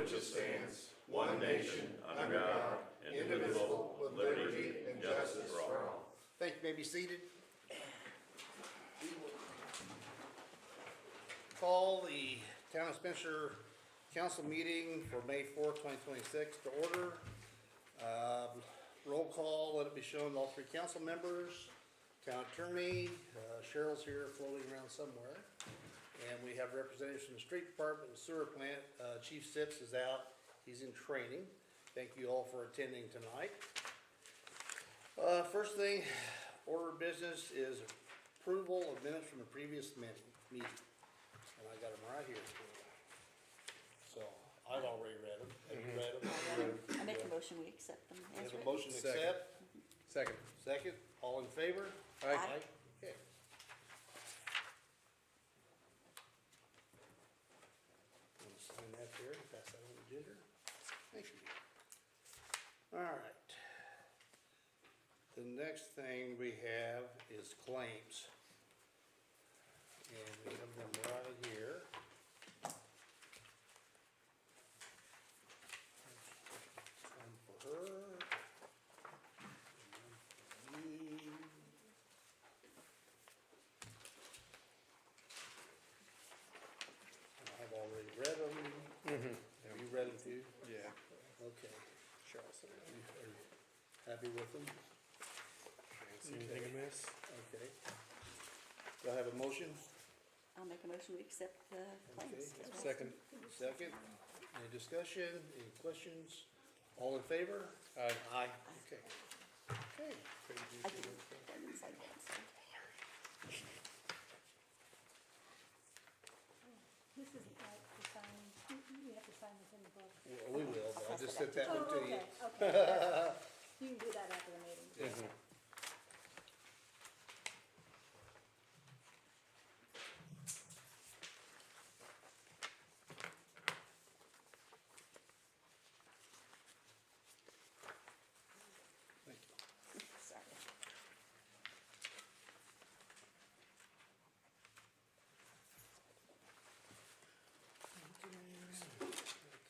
which it stands, one nation, under God, indivisible, with liberty and justice for all. Thank you. May be seated. Call the Town of Spencer Council meeting for May 4th, 2026 to order. Roll call, let it be shown, all three council members, town attorney, Cheryl's here floating around somewhere. And we have representatives from the street department and sewer plant. Chief Sips is out, he's in training. Thank you all for attending tonight. First thing, order of business is approval of minutes from the previous meeting. And I got them right here. So, I've already read them. Have you read them? I make a motion, we accept them We as have a written. motion to accept. Second. Second, all in favor? Aye. Okay. I'm gonna sign that there, and pass that on to Ginger. Thank you. All right. The next thing we have is claims. And we have them right here. One for her. And one for me. I've already read them. Have you read them too? Yeah. Okay. Cheryl said it. Are you happy with them? Can't see anything amiss. Okay. Do I have a motion? I'll make a motion, we accept the claims. Okay. as well. Second. Second. Any discussion? Any questions? All in favor? Aye. Aye. Okay. Okay. I didn't put them inside that, so. This isn't right to sign, you have to sign this in the book. Well, we will, but I just sent that one to you. Okay. You can do that after the meeting. Yeah. Thank you. Sorry.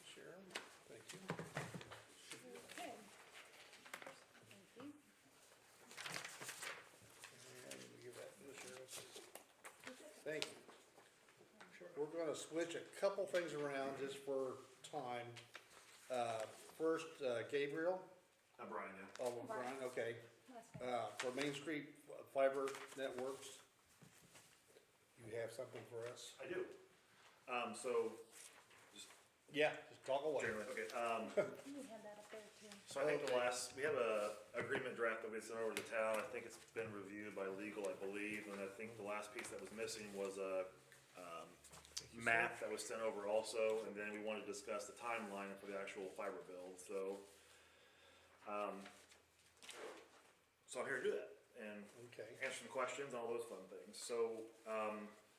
Sharon, thank you. Okay. Thank you. And we give that to Cheryl. Thank you. We're gonna switch a couple things around just for time. First, Gabriel. Brian, yeah. Oh, Brian, okay. Last name. For Main Street Fiber Networks, you have something for us? I do. So, just Yeah, just talk away. generally, okay, You would have that up there too. so I think we have a agreement draft that we sent over to the town. I think it's been reviewed by legal, I believe, and I think the last piece that was missing was a, map that was sent over also, and then we wanted to discuss the timeline for the actual fiber build, so, so I'm here to do that, and Okay. answer some questions, all those fun things. So,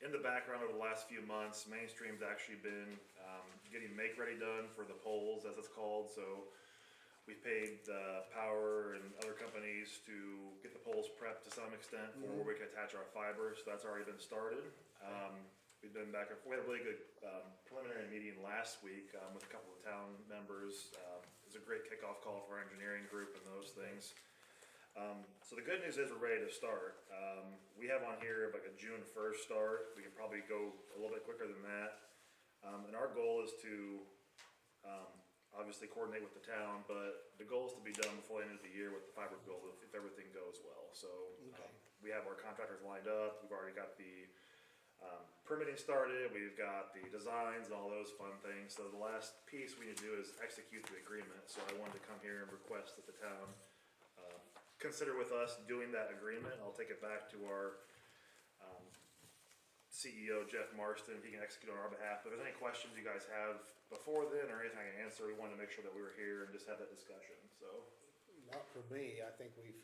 in the background over the last few months, Mainstream's actually been getting make-ready done for the poles, as it's called. So we paid Power and other companies to get the poles prepped to some extent for where we can attach our fiber. So that's already been started. We've been back and forth. We had a really good preliminary meeting last week with a couple of town members. It was a great kickoff call for our engineering group and those things. So the good news is we're ready to start. We have on here like a June 1st start. We could probably go a little bit quicker than that. And our goal is to obviously coordinate with the town, but the goal is to be done before the end of the year with the fiber build if everything goes well. So Okay. we have our contractors lined up. We've already got the permitting started. We've got the designs and all those fun things. So the last piece we need to do is execute the agreement. So I wanted to come here and request that the town consider with us doing that agreement. I'll take it back to our CEO, Jeff Marston, he can execute on our behalf. But if there's any questions you guys have before then or anything I can answer, we wanted to make sure that we were here and just have that discussion, so. Not for me, I think we've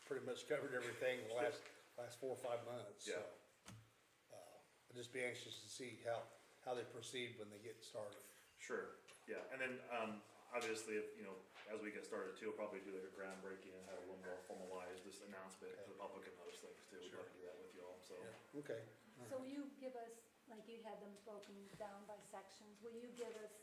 pretty much covered everything in the last 4 or 5 months, so. Yeah. I'd just be anxious to see how they proceed when they get started. Sure, yeah, and then, obviously, if, you know, as we get started too, we'll probably do like a groundbreaking and have a little more formalized, this announcement to the public and those things too. We'd love to do that with you all, so. Yeah, okay. So will you give us, like you had them broken down by sections, will you give us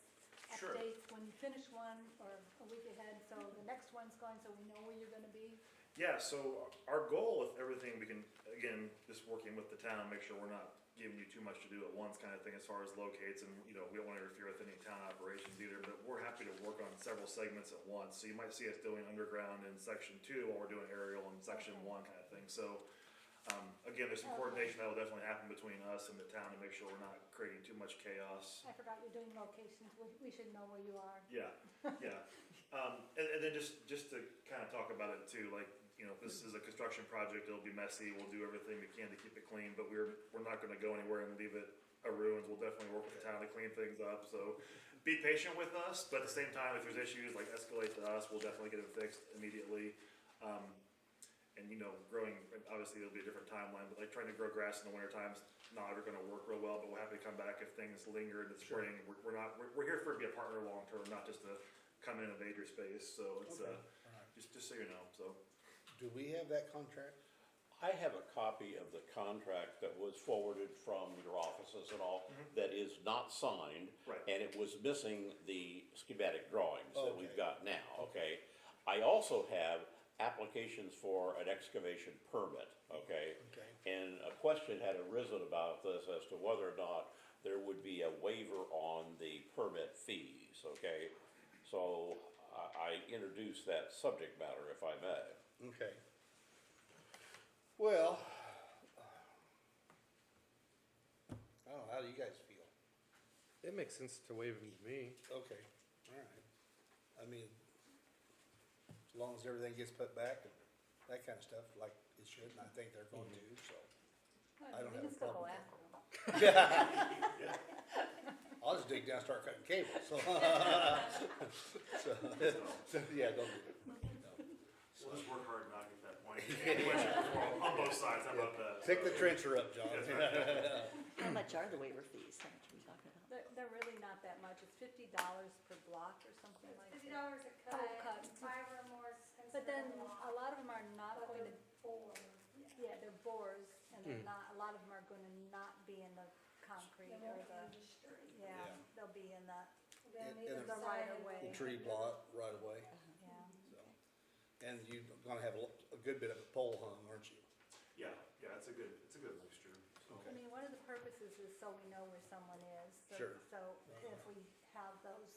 Sure. updates when you finish one or a week ahead, so the next one's going, so we know where you're gonna be? Yeah, so our goal with everything, we can, again, just working with the town, make sure we're not giving you too much to do at once kind of thing as far as locates, and, we don't wanna interfere with any town operations either, but we're happy to work on several segments at once, so you might see us doing underground in section 2 while we're doing aerial in section Okay. 1 kind of thing, so, again, there's some coordination that will definitely happen between us and the town to make sure we're not creating too much chaos. I forgot you're doing locations, we should know where you are. Yeah, yeah. And then just to kind of talk about it too, like, if this is a construction project, it'll be messy, we'll do everything we can to keep it clean, but we're not gonna go anywhere and leave it a ruins, we'll definitely work with the town to clean things up, so be patient with us, but at the same time, if there's issues, like escalate to us, we'll definitely get it fixed immediately. And growing, obviously it'll be a different timeline, but like trying to grow grass in the winter time's not ever gonna work real well, but we're happy to come back if things linger into Sure. spring. We're here for to be a partner long term, not just to come in and invade your space, so it's, Okay. Alright. just so you know, so. Do we have that contract? I have a copy of the contract that was forwarded from your offices and all, that is not signed. Right. And it was missing the schematic drawings that we've Okay. got now, okay? I also have applications for an excavation permit, okay? Okay. And a question had arisen about this as to whether or not there would be a waiver on the permit fees, okay? So I introduced that subject matter, if I may. Okay. Well, I don't know, how do you guys feel? It makes sense to waive them to me. Okay, alright. I mean, as long as everything gets put back and that kind of stuff, like it should, and I think they're going to, so. I don't have a We can still go problem. after them. I'll just dig down, and start cutting cable, so. So, yeah, don't do it. No. We'll just work hard and not get that point. On both sides, how about that? Pick the trencher up, John. That's right. How much are the waiver fees? How much are we talking about? They're really not that much, it's $50 per block or something like $50 that. a cut, cut. 5 or more is But then, considered a lot. a lot of them are not But going to, they're full. yeah, they're bores, and they're not, a lot of them are gonna not be in the concrete They or won't the, be in the street. yeah, Yeah. they'll be in the, Then In either the side right of of way. The tree block right away, yeah. so. And you're gonna have a good bit of a pole hung, aren't you? Yeah, it's a good mixture, so. I mean, one of the purposes is so we know where someone is. Sure. So if we have those,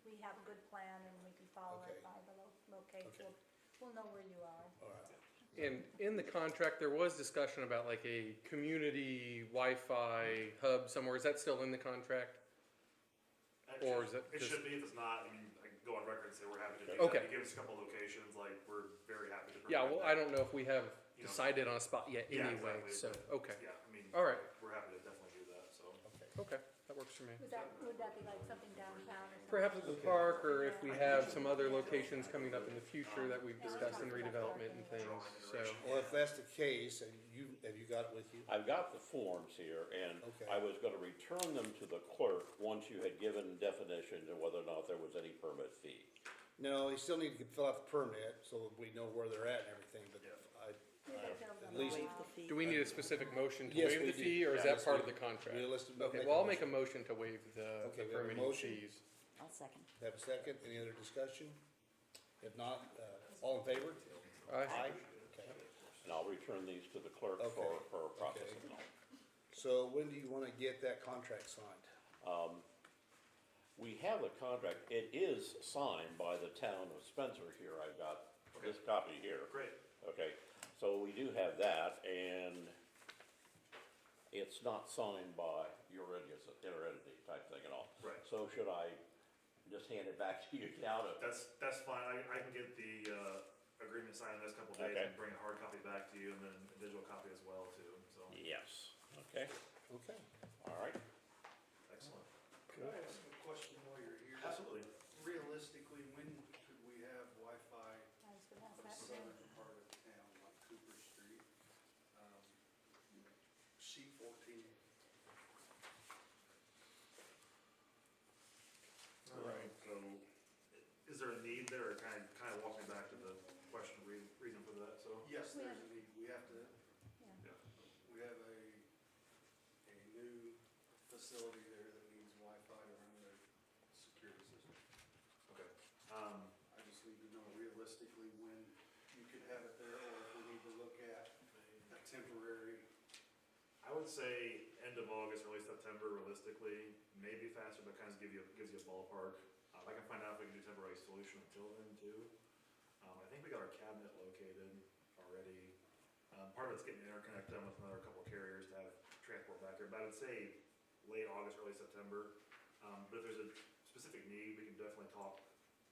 we have a good plan and we can follow Okay. it by the locates, Okay. we'll know where you are. Alright. And in the contract, there was discussion about like a community Wi-Fi hub somewhere. Is that still in the contract? Or is it It just- should be, if it's not, I mean, I can go on record and say we're happy to do that. Okay. You give us a couple locations, like, we're very happy to. Yeah, provide well, that. I don't know if we have You know. decided on a spot yet Yeah, anyway, exactly, so, but, okay. Yeah, I mean. All right. We're happy to definitely do that, so. Okay. Okay, that works for me. Would that be like something downtown or something? Perhaps at the park, or if we have some other locations coming up in the future that we've discussed in redevelopment and things, so. Well, if that's the case, have you got it with you? I've got the forms here, and Okay. I was gonna return them to the clerk once you had given definition to whether or not there was any permit fee. No, you still need to fill out the permit, so that we know where they're at and everything, but You can tell them At least- Waive all. the fee? Do we need a specific motion to Yes, waive we the do. fee, or is Yeah, that yes, part we of the do. contract? Realistic- Okay, make well, a I'll make a motion to waive Okay, the we have a permitting motion. fees. I'll second. have a second, any other discussion? If not, all in favor? Aye. Okay. And I'll return these to the clerk Okay. for processing. So when do you wanna get that contract signed? We have the contract, it is signed by the town of Spencer here, I've got this copy here. Great. Okay, so we do have that, and it's not signed by your entity type thing at all. Right. So should I just hand it back to you now to? That's fine, I can get the, agreement signed in this couple of days Okay. and bring a hard copy back to you and then a digital copy as well too, so, Yes, okay, Okay. all right. excellent. Could I ask a question while you're here? Absolutely. Realistically, when could we have Wi-Fi I was gonna ask for the that southern again. part of town, like Cooper Street? C 14. Right. So, is there a need there, or kind of walk me back to the question, reason for that, so? Yes, We there's have- a need. We have to, Yeah. we have a new facility there that needs Wi-Fi to run their have it there, or if we need to look at a temporary. I would say end of August, early September realistically, maybe faster, but kind of gives you a ballpark. I can find out if we can do temporary solution until then too. I think we got our cabinet located already. Part of it's getting interconnect done with another couple of carriers to have transport back there, but I would say late August, early September. But if there's a specific need, we can definitely talk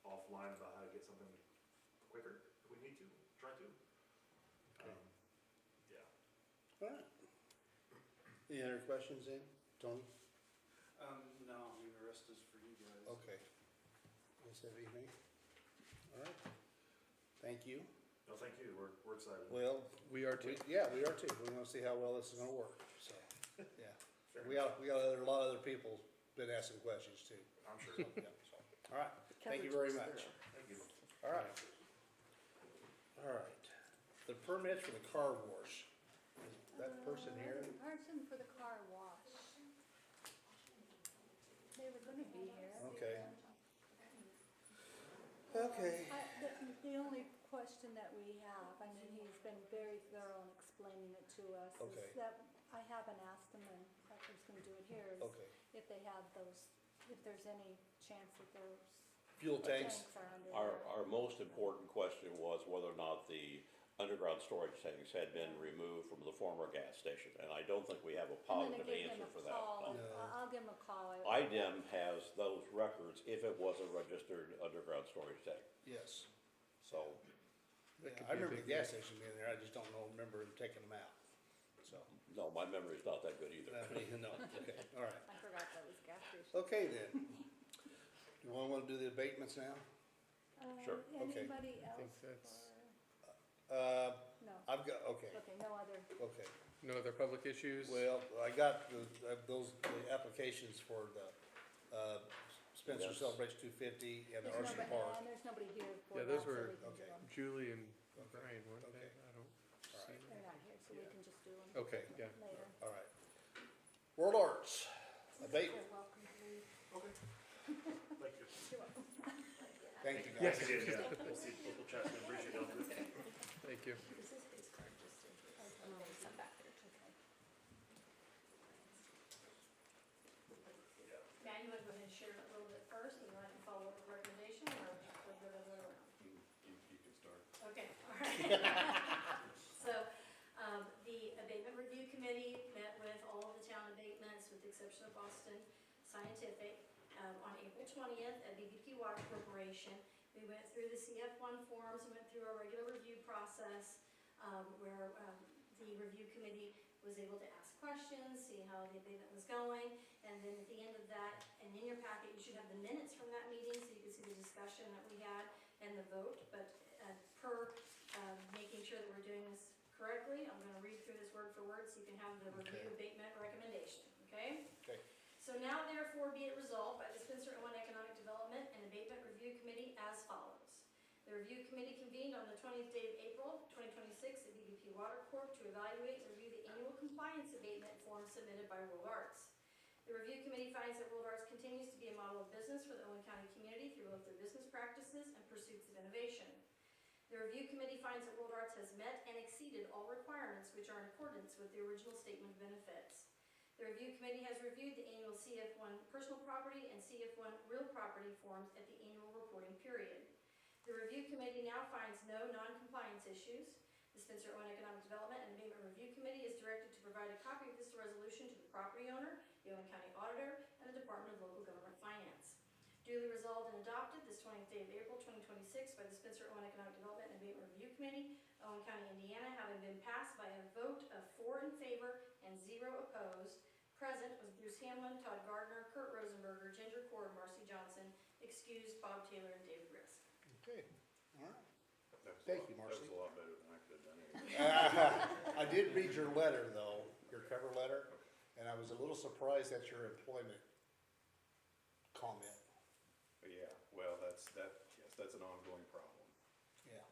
offline about how to get something quicker if we need to, try to. Yeah. All right. Any other questions then, Tony? No, I mean, the rest is for you guys. Okay. Is that anything? All right. Thank you. No, thank you, we're excited. Well, We are too. yeah, we are too. We wanna see how well this is gonna work, so, yeah. We got a lot of other people been asking questions too. I'm sure. So, yeah, so. All right, thank you Coverage very was much. thorough. Thank you. All right. All right. The permits for the car wash. Is that person here? The person for the car wash. They were gonna be here. Okay. Okay. The only question that we have, I mean, he's been very thorough in explaining it to us, Okay. is that I haven't asked him, and I was gonna do it here, is Okay. if they have those, if there's any chance that those Fuel tanks? tanks are under Our, there. our most important question was whether or not the underground storage tanks had been removed from the former gas station, and I don't think we have a I'm gonna positive give him answer a for that. call. No. I'll give him a call. IDEM has those records if it was a registered underground storage tank, Yes. so. Yeah, could I be a remember big the gas station being there, I just don't remember them taking them out, so. No, my memory's not that good either. No, okay, all right. I forgot that was gas station. Okay then. You wanna do the abatements now? Sure. Okay. Anybody else? think that's- No, I've got, okay, okay, no other. okay. No other public issues? Well, I got the applications for the, Spencer Yes. Celebrates 250 and the There's Arson nobody, Park. and there's nobody here for Yeah, that, those so were- we can do Okay. them. Julie and Okay. Brian, weren't they? Okay. I don't All see. right. They're not here, so we Yeah. can just do them Okay, yeah. later. All right. World Arts, abatement. You're welcome to leave. Okay. Thank you. You're welcome. Thank you Yes, guys. again, yeah, we'll see, we'll chat, soon. Appreciate it. Thank you. This is his card, just in case. And then some back there too. Matt, you want to go ahead and share it a little bit first, and then I can follow up with a recommendation, or we'll go the other way around? You can start. Okay, all right. So, the abatement review committee met with all of the town abatements, with the exception of Boston Scientific, on April 20th at BBP Water Corporation. We went through the CF1 forms, and went through our regular review process, where the review committee was able to ask questions, see how the abatement was going, and then at the end of that, and in your packet, you should have the minutes from that meeting, so you can see the discussion that we had and the vote, but per making sure that we're doing this correctly, I'm gonna read through this word for word, so you can have the review Okay. abatement recommendation, okay? Okay. So now therefore be it resolved by the Spencer Owen Economic Development and Abatement Review Committee as follows. The review committee convened on the 20th day of April 2026 at BBP Water Corp. To evaluate and review the annual compliance abatement form submitted by World Arts. The review committee finds that World Arts continues to be a model of business for the Owen County community through both their business practices and pursuits of innovation. The review committee finds that World Arts has met and exceeded all requirements which are in accordance with the original statement of benefits. The review committee has reviewed the annual CF1 personal property and CF1 real property forms at the annual reporting period. The review committee now finds no non-compliance issues. The Spencer Owen Economic Development and Abatement Review Committee is directed to provide a copy of this resolution to the property owner, the Owen County Auditor, and the Department of Local Government Finance. Duly resolved and adopted this 20th day of April 2026 by the Spencer Owen Economic Development and Abatement Review Committee, Owen County, Indiana, having been passed by a vote of 4 in favor and 0 opposed. Present was Bruce Hamlin, Todd Gardner, Kurt Rosenberger, Ginger Cord, Marcy Johnson, excused Bob Taylor and David Risk. Okay, all right. Thank you, Marcy. That was a lot better than I could have done anyway. I did read your letter though, your cover letter, and I was a little surprised at your employment comment. But yeah, well, yes, that's an ongoing problem. Yeah,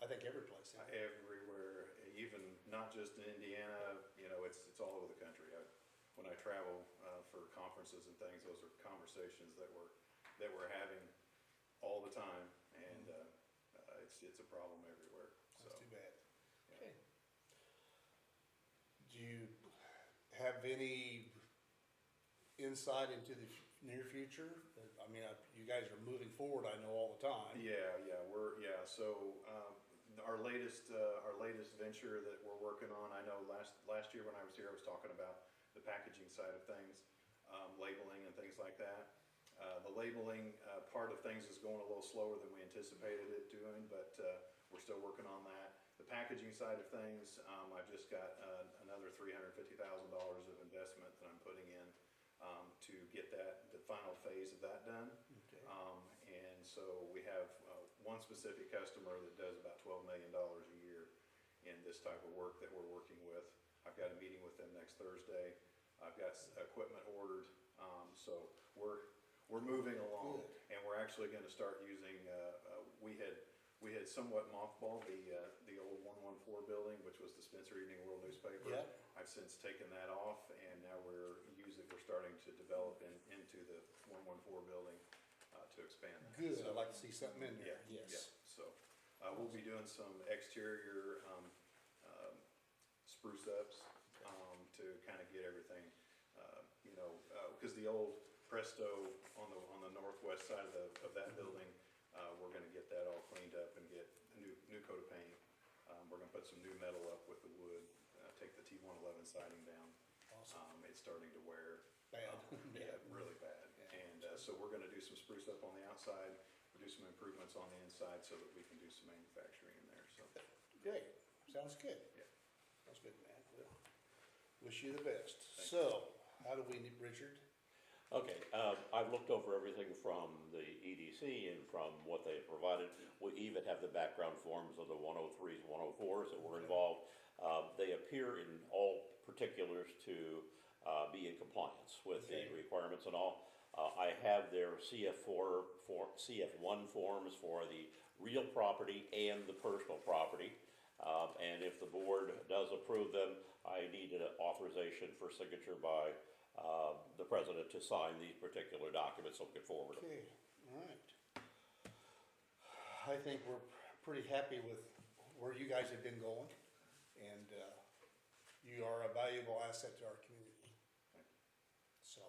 I think every place. Everywhere, even not just in Indiana, it's all over the country. When I travel for conferences and things, those are conversations that we're having all the time, and it's a problem everywhere. So have any insight into the near future? I mean, you guys are moving forward, I know, all the time. So, our latest venture that we're working on, I know last year when I was here, I was talking about the packaging side of things, labeling and things like that. The labeling, part of things is going a little slower than we anticipated it doing, but, we're still working on that. The packaging side of things, I've just got, another $350,000 of investment that I'm putting in, to get the final phase of that done. Okay. And so we have one specific customer that does about $12 million a year in this type of work that we're working with. I've got a meeting with them next Thursday. I've got equipment ordered, so we're moving along. Good. And we're actually gonna start using, we had somewhat mothballed the old 114 building, which was the Spencer Evening World newspaper. Yep. I've since taken that off, and now we're starting to develop into the 114 building, to expand that. Good, So- I'd like to see something in there, yeah, yes. so, we'll be doing some exterior, spruce ups, to kind of get everything, cause the old Presto on the northwest side of that building, we're gonna get that all cleaned up and get a new coat of paint. We're gonna put some new metal up with the wood, take the T111 siding down. Awesome. It's starting to wear. Bad. Yeah, really bad. Yeah. And, so we're gonna do some spruce up on the outside, do some improvements on the inside so that we can do some manufacturing in there, so. Great, sounds good. Yeah. Sounds good, man. Well, wish you the best. Thank So, how do we, Richard? Okay, I've looked over everything from the EDC and from what they provided. We even have the background forms of the 103s, 104s that were involved. They appear in all particulars to be in compliance with the Okay. requirements and all. I have their CF1 forms for the real property and the personal property. And if the board does approve them, I need an authorization for signature by the president to sign these particular documents so we can forward them. Okay, all right. I think we're pretty happy with where you guys have been going, and you are a valuable asset to our community. So,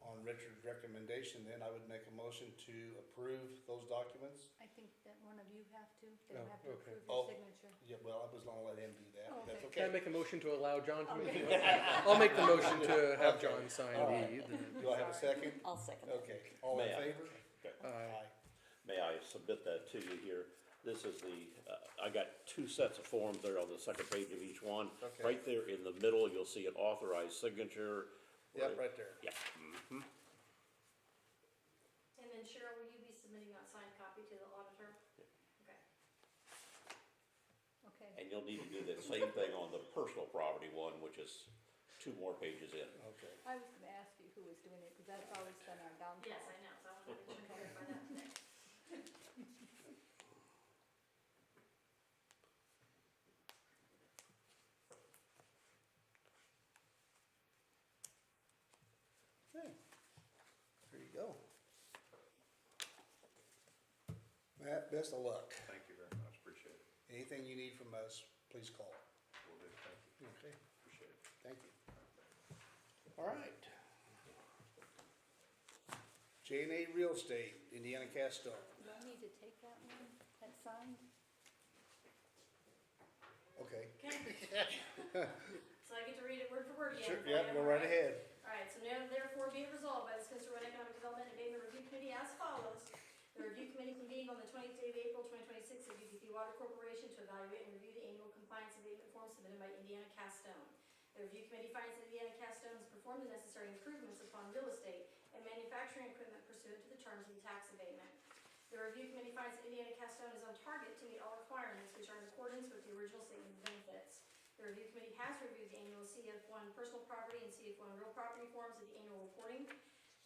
on Richard's recommendation, then, I would make a motion to approve those documents. I think that one of you have to, they don't Oh, have to okay. approve Oh. your signature. Yeah, well, I was gonna let him do that, but that's Okay. Can I okay. make a motion to allow John to make Okay. it? I'll make the motion to have Okay. John sign All right. the, Do I have a second? I'll second. Okay, all in May I? favor? Okay. Aye. May I submit that to you here? This is I got two sets of forms there on the second page of each one. Okay. Right there in the middle, you'll see an authorized signature. Yep, right there. Yeah. And then Cheryl, will you be submitting that signed copy to the auditor? Okay. Okay, And you'll need to do the same thing on the personal property one, which is 2 more pages in. Okay. I was gonna ask you who was doing it, because that's always been our downfall. Yes, I know, so I wanted to clarify that today. Okay, there you go. Matt, best of luck. Thank you very much, appreciate it. Anything you need from us, please call. Will do, thank you, Okay, appreciate it. thank you. All right. J&A Real Estate, Indiana Castone. Do I need to take that one, that signed? Okay. Okay. So I get to read it word for word again. Sure, for you, yep, go right alright? ahead. Alright, so now therefore be it resolved by the Spencer Run Economic Development and Abatement Review Committee as follows. The review committee convened on the 20th day of April 2026 at UDP Water Corporation to evaluate and review the annual compliance abatement form submitted by Indiana Castone. The review committee finds that Indiana Castone has performed the necessary improvements upon real estate and manufacturing equipment pursuant to the terms of the tax abatement. The review committee finds that Indiana Castone is on target to meet all requirements which are in accordance with the original statement of benefits. The review committee has reviewed the annual CF1 personal property and CF1 real property forms of the annual reporting.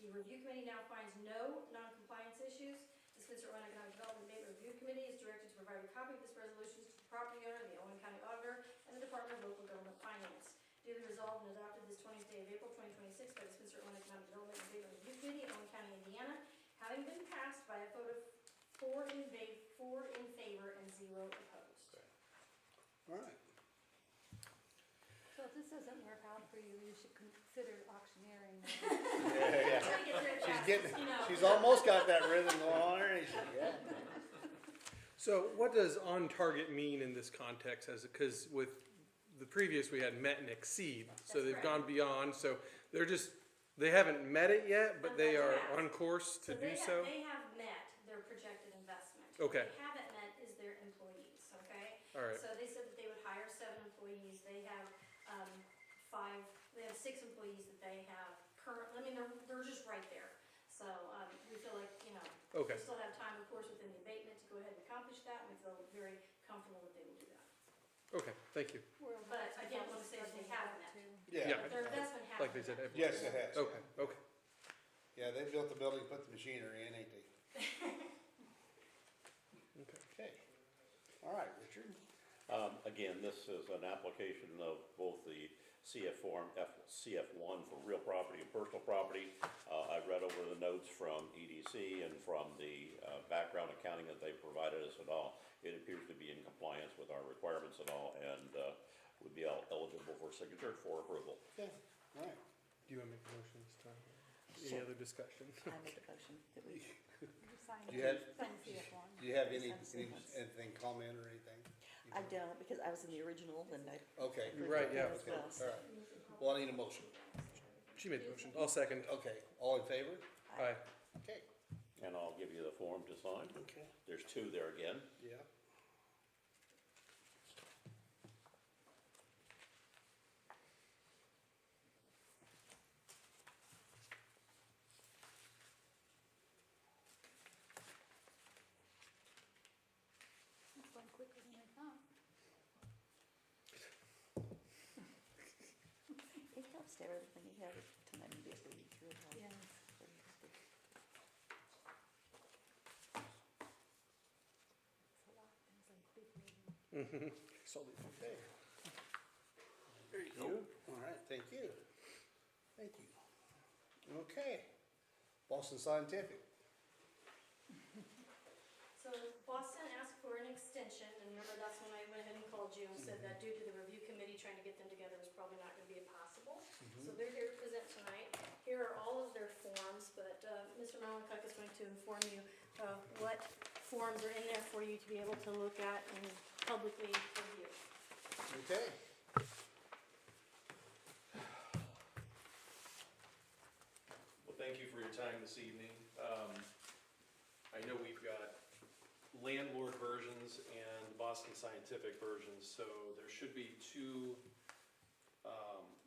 The review committee now finds no non-compliance issues. The Spencer Owen Economic Development Abatement Review Committee is directed to provide a copy of this resolution to the property owner, the Owen County Auditor, and the Department of Local Government Finance. Duly resolved and adopted this 20th day of April 2026 by the Spencer Owen Economic Development and Abatement Review Committee in Owen County, Indiana, having been passed by a vote of 4 in favor and 0 opposed. All right. So is this doesn't work out for you, you should consider auctioneering. Yeah, Trying to get there She's fast, getting, you know. she's almost got that rhythm going on her, ain't she? Yeah. So what does on target mean in this context as, because with the previous, we had met and exceed, so That's they've correct. gone beyond, so they're just, they haven't met it yet, but they are on course to do so? They have met their projected investment. Okay. What they haven't met is their employees, okay? All right, So they said that they would hire 7 employees, they have, 6 employees that they have currently, I mean, they're just right there. So, we feel like, you know, okay, we still have time, of course, within the abatement to go ahead and accomplish that, and we feel very comfortable that they will do that. okay, thank you. But I didn't want to say that they have met. Yeah. Their investment has. Like they said. been met. Yes, it has. Okay, okay. Yeah, they built the building, put the machinery in, ain't they? Okay. Okay. All right, Richard. Again, this is an application of both the CF form, CF1 for real property and personal property. I've read over the notes from EDC and from the background accounting that they provided us and all. It appears to be in compliance with our requirements and all, and would be eligible for signature for approval. Okay, all right. Do you want to make a motion this time? Any other discussion? I make a motion that we, Do you have- Do you have anything comment or anything? I don't, because I was in the original and I. Okay. approved Right, it yeah. as well, All so. right. Well, I need a motion. She made the motion. I'll second. Okay, all in favor? Aye. Okay. And I'll give you the form to sign. Okay. There's 2 there again. Yeah. It's going quicker than I thought. It helps to have everything you have time to be able to read through it all. Yes. It's a lot, things like big meeting. Solid. Okay. There you go. All right, thank you. Thank you. Okay. Boston Scientific. So Boston asked for an extension, and remember, that's when I went ahead and called you and said that due to the review committee trying to get them together was probably not gonna be possible. So they're here to present tonight. Here are all of their forms, but, Mr. Malankuk is going to inform you, what forms are in there for you to be able to look at and publicly review. Okay. Well, thank you for your time this evening. I know we've got landlord versions and Boston Scientific versions, so there should be 2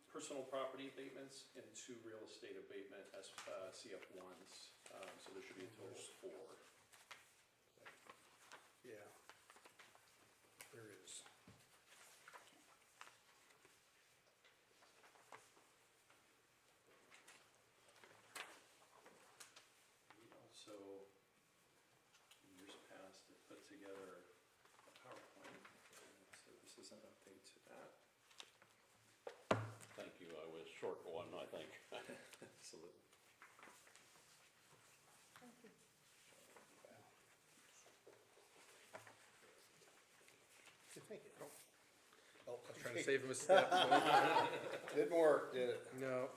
personal property abatements and 2 real estate abatement as CF1s. So there should be a total of 4. Yeah. There is. We also, in years past, have put together a PowerPoint, so this is an update to that. Thank you. I was short one, I think. Absolutely. Thank you. Thank you. Oh, I was Trying to save him a step. Didn't work, did it? No.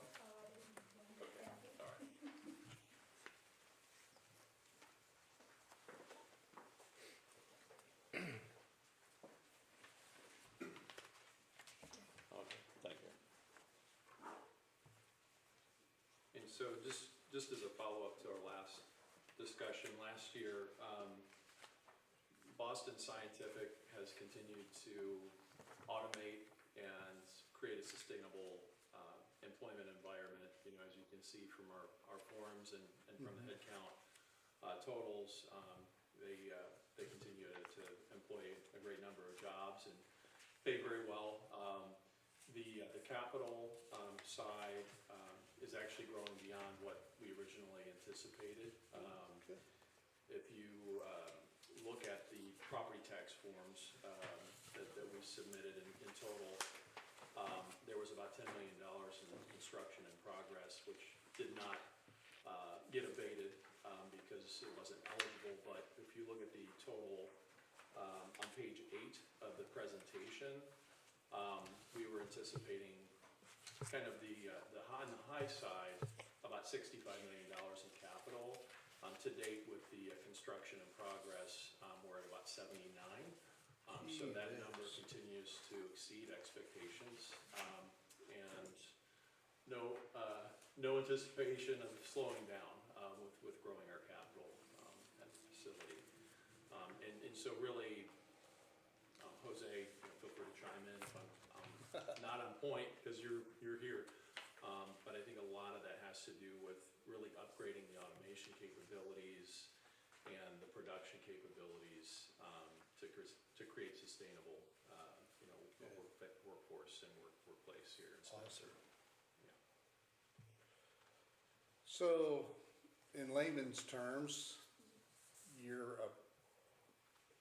Okay, thank you. And so just as a follow-up to our last discussion, last year, Boston Scientific has continued to automate and create a sustainable employment environment. You know, as you can see from our forms and from the headcount totals, they continue to employ a great number of jobs and pay very well. The capital side is actually growing beyond what we originally anticipated. If you look at the property tax forms that we submitted in total, there was about $10 million in construction in progress, which did not get abated because it wasn't eligible. But if you look at the total on page 8 of the presentation, we were anticipating kind of on the high side, about $65 million in capital. To date with the construction in progress, we're at about 79. So that number continues to exceed expectations. And no anticipation of slowing down with growing our capital at the facility. And so really, Jose, feel free to chime in if I'm not on point, because you're here. But I think a lot of that has to do with really upgrading the automation capabilities and the production capabilities to create sustainable, workforce and workplace here in Spencer. Yeah. So, in layman's terms, you're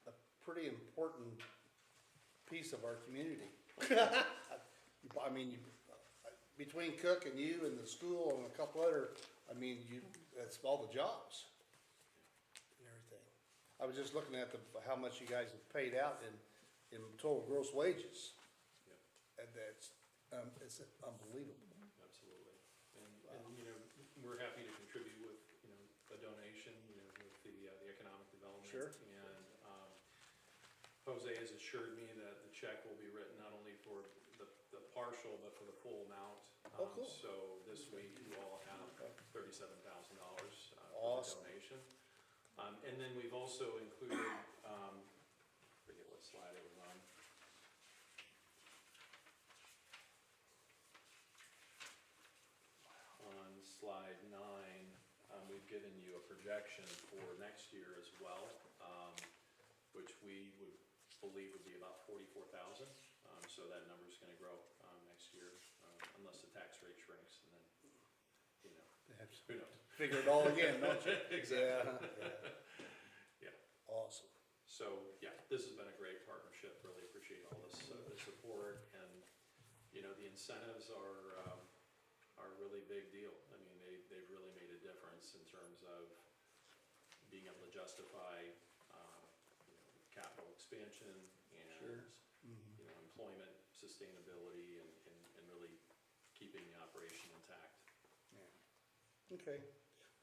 a pretty important piece of our community. I mean, between Cook and you and the school and a couple other, that's all the jobs and everything. I was just looking at how much you guys have paid out in total gross wages. Yeah. And that's, it's unbelievable. Absolutely. And we're happy to contribute with, a donation, with the economic development. Sure. And, Jose has assured me that the check will be written not only for the partial, but for the full amount. Oh, cool. So this week you all have $37,000 for Awesome. the donation. And then we've also included, forget what slide it was on. On slide 9, we've given you a projection for next year as well, which we would believe would be about 44,000. So that number's gonna grow next year, unless the tax rate shrinks, and then, who knows? Figure it all again, don't you? Exactly. Yeah. Yeah. Awesome. So, yeah, this has been a great partnership, really appreciate all this, the support, and, the incentives are a really big deal. I mean, they've really made a difference in terms of being able to justify, capital expansion Sure. and, employment sustainability and really keeping the operation intact. Yeah. Okay.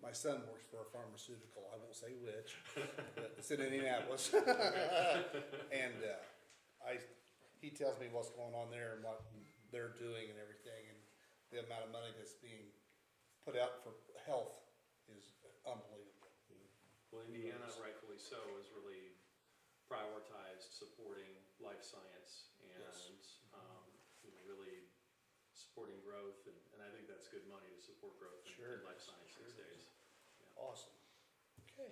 My son works for a pharmaceutical, I won't say which, but it's in Indianapolis. And, he tells me what's going on there and what they're doing and everything, and the amount of money that's being put out for health is unbelievable. Well, Indiana, rightfully so, has really prioritized supporting life science and, Yes. really supporting growth, and I think that's good money to support growth Sure in life is, science sure these is. days. Awesome. Okay.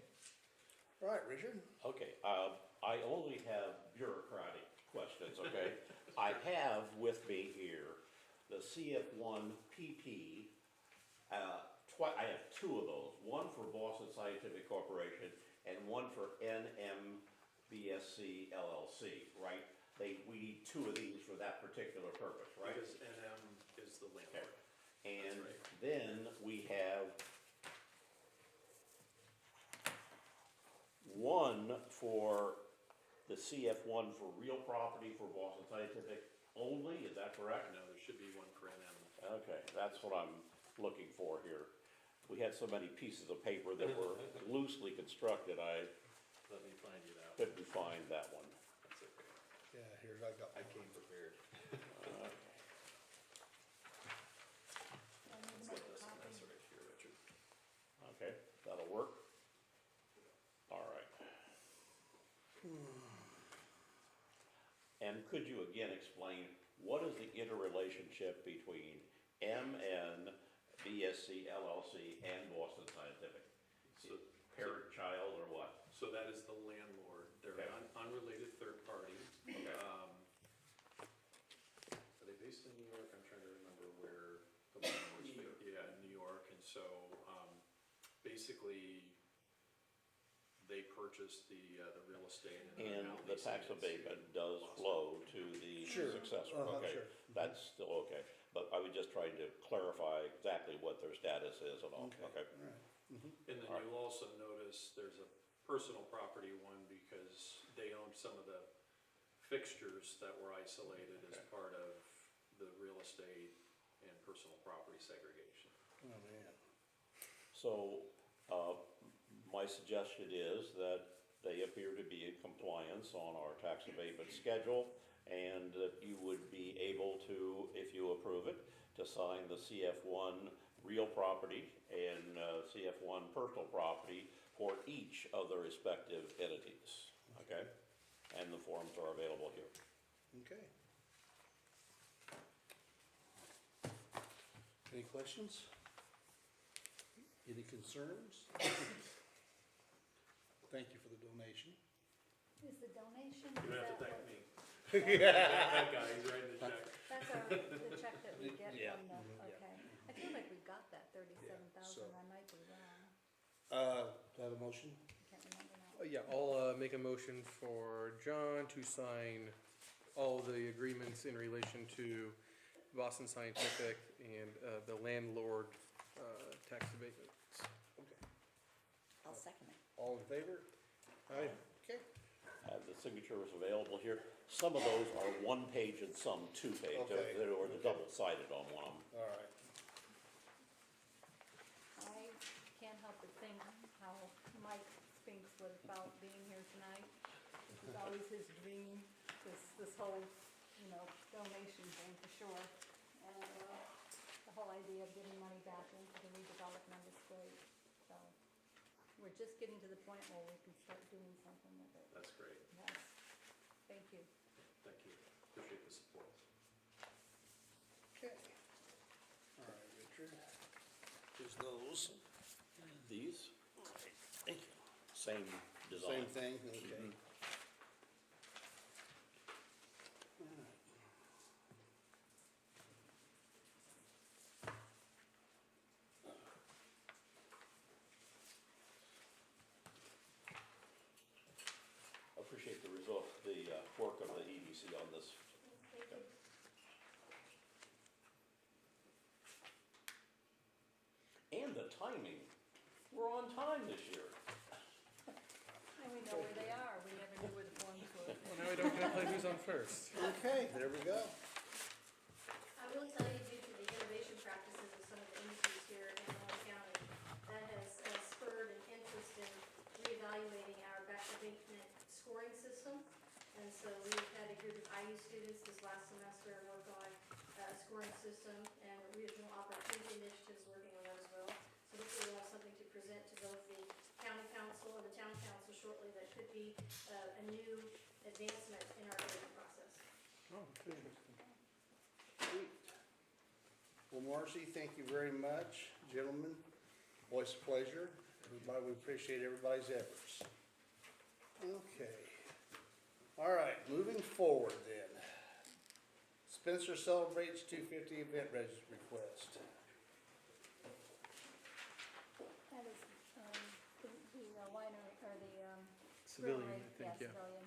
All right, Richard? Okay, I only have bureaucratic questions, okay? I have with me here the CF1 PP. I have two of those, one for Boston Scientific Corporation and one for NMBSC LLC, right? We need two of these for that particular purpose, right? Because NM is the landlord. And right. then we have one for the CF1 for real property for Boston Scientific only, is that correct? No, there should be one for NM. Okay, that's what I'm looking for here. We had so many pieces of paper that were loosely constructed, I Let me find you that one. couldn't find that one. That's okay. Yeah, here's, I got. I came prepared. I need to Let's make get a this one, copy. that's right here, Richard. Okay, that'll work. All right. And could you again explain, what is the interrelationship between MNBSC LLC and Boston Scientific? So, Parent, child, or what? so that is the landlord. They're Okay. an unrelated third party. Okay. Are they based in New York? I'm trying to remember where the landlord's based. Yeah, in New York, and so, basically, they purchased the real estate and are And now the leasing tax it to abatement does Boston. flow to the Sure. successor, okay? Sure. That's still okay, but I was just trying to clarify exactly what their status is and all, okay? All right. And then you'll also notice there's a personal property one because they own some of the fixtures that were isolated as Okay. part of the real estate and personal property segregation. Oh, man. So, my suggestion is that they appear to be in compliance on our tax abatement schedule, and that you would be able to, if you approve it, to sign the CF1 real property and CF1 personal property for each of the respective entities, okay? And the forms are available here. Okay. Any questions? Any concerns? Thank you for the donation. Is the donation, You is don't have that to thank what, me. That guy, he's writing the check. that's the check that we get Yeah. from the, okay. I feel like we got that 37,000, so- I might be wrong, Do I have a motion? I can't remember now. Yeah, I'll make a motion for John to sign all the agreements in relation to Boston Scientific and the landlord tax abatements. Okay. I'll second it. All in favor? Aye. Okay. The signature is available here. Some of those are one page and some two page, Okay. or the double sided on one of them. All right. I can't help but think how Mike Spinks would have felt being here tonight. This is always his dream, this whole, donation thing for sure. And, the whole idea of getting money back into the redevelopment is great. So, we're just getting to the point where we can start doing something with it. That's great. Yes, thank you. Thank you. Appreciate the support. Okay. All right, Richard. Here's those. These, Thank you. same design. Same thing, okay. Mhm. All right. Appreciate the result, the work of the EDC on this. Thank you. And the timing, we're on time this year. And we know where they are, we never knew where the forms were. Well, now we don't have to play who's on first. Okay, there we go. I will tell you, due to the innovation practices of some of the industries here in Warren County, that has spurred an interest in reevaluating our back abatement scoring system. And so we've had a group of IU students this last semester work on a scoring system, and regional opportunity initiatives working on that as well. So hopefully we'll have something to present to both the county council and the town council shortly that could be a new advancement in our grading process. Oh, good. Sweet. Well, Marcy, thank you very much. Gentlemen, always a pleasure. Everybody, we appreciate everybody's efforts. Okay. All right, moving forward then. Spencer celebrates 250 event request. That is, the winery, or the, Civilian, brewery. I think, yeah. Civilian.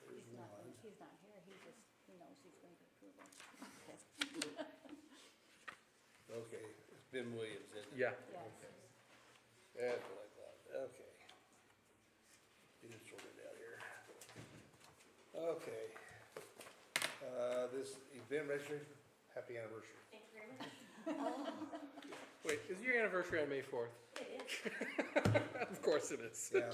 There's He's not, one. he's not here, he knows he's going to approve it. Okay, it's Ben Williams, isn't it? Yeah. Yes. That's what I thought, okay. Get it sorted out here. Okay. This event registration, happy anniversary. Thank you very much. Wait, is your anniversary on May 4th? It is. Of course it is. Yeah.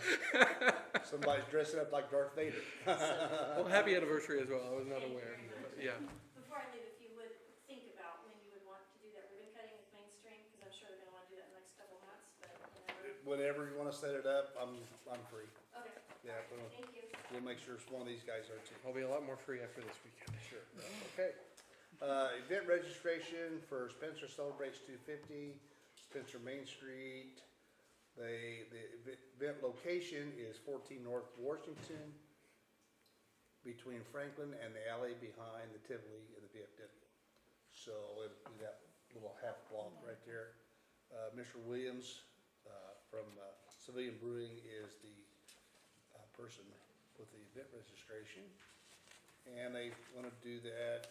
Somebody's dressing up like Darth Vader. Well, happy anniversary as well. I was not Thank you aware. very But much. yeah. Before I leave, if you would think about when you would want to do that ribbon cutting with Mainstream, because I'm sure they're gonna wanna do that in the next couple months, but whenever. Whenever you wanna set it up, I'm free. Okay. Yeah, Thank you. we'll make sure one of these guys are too. I'll be a lot more free after this weekend. Sure. Okay. Event registration for Spencer Celebrates 250, Spencer Main Street. The event location is 14 North Washington, between Franklin and the alley behind the Tivoli and the VFW. So that little half block right there. Mr. Williams from Civilian Brewing is the person with the event registration. And they want to do that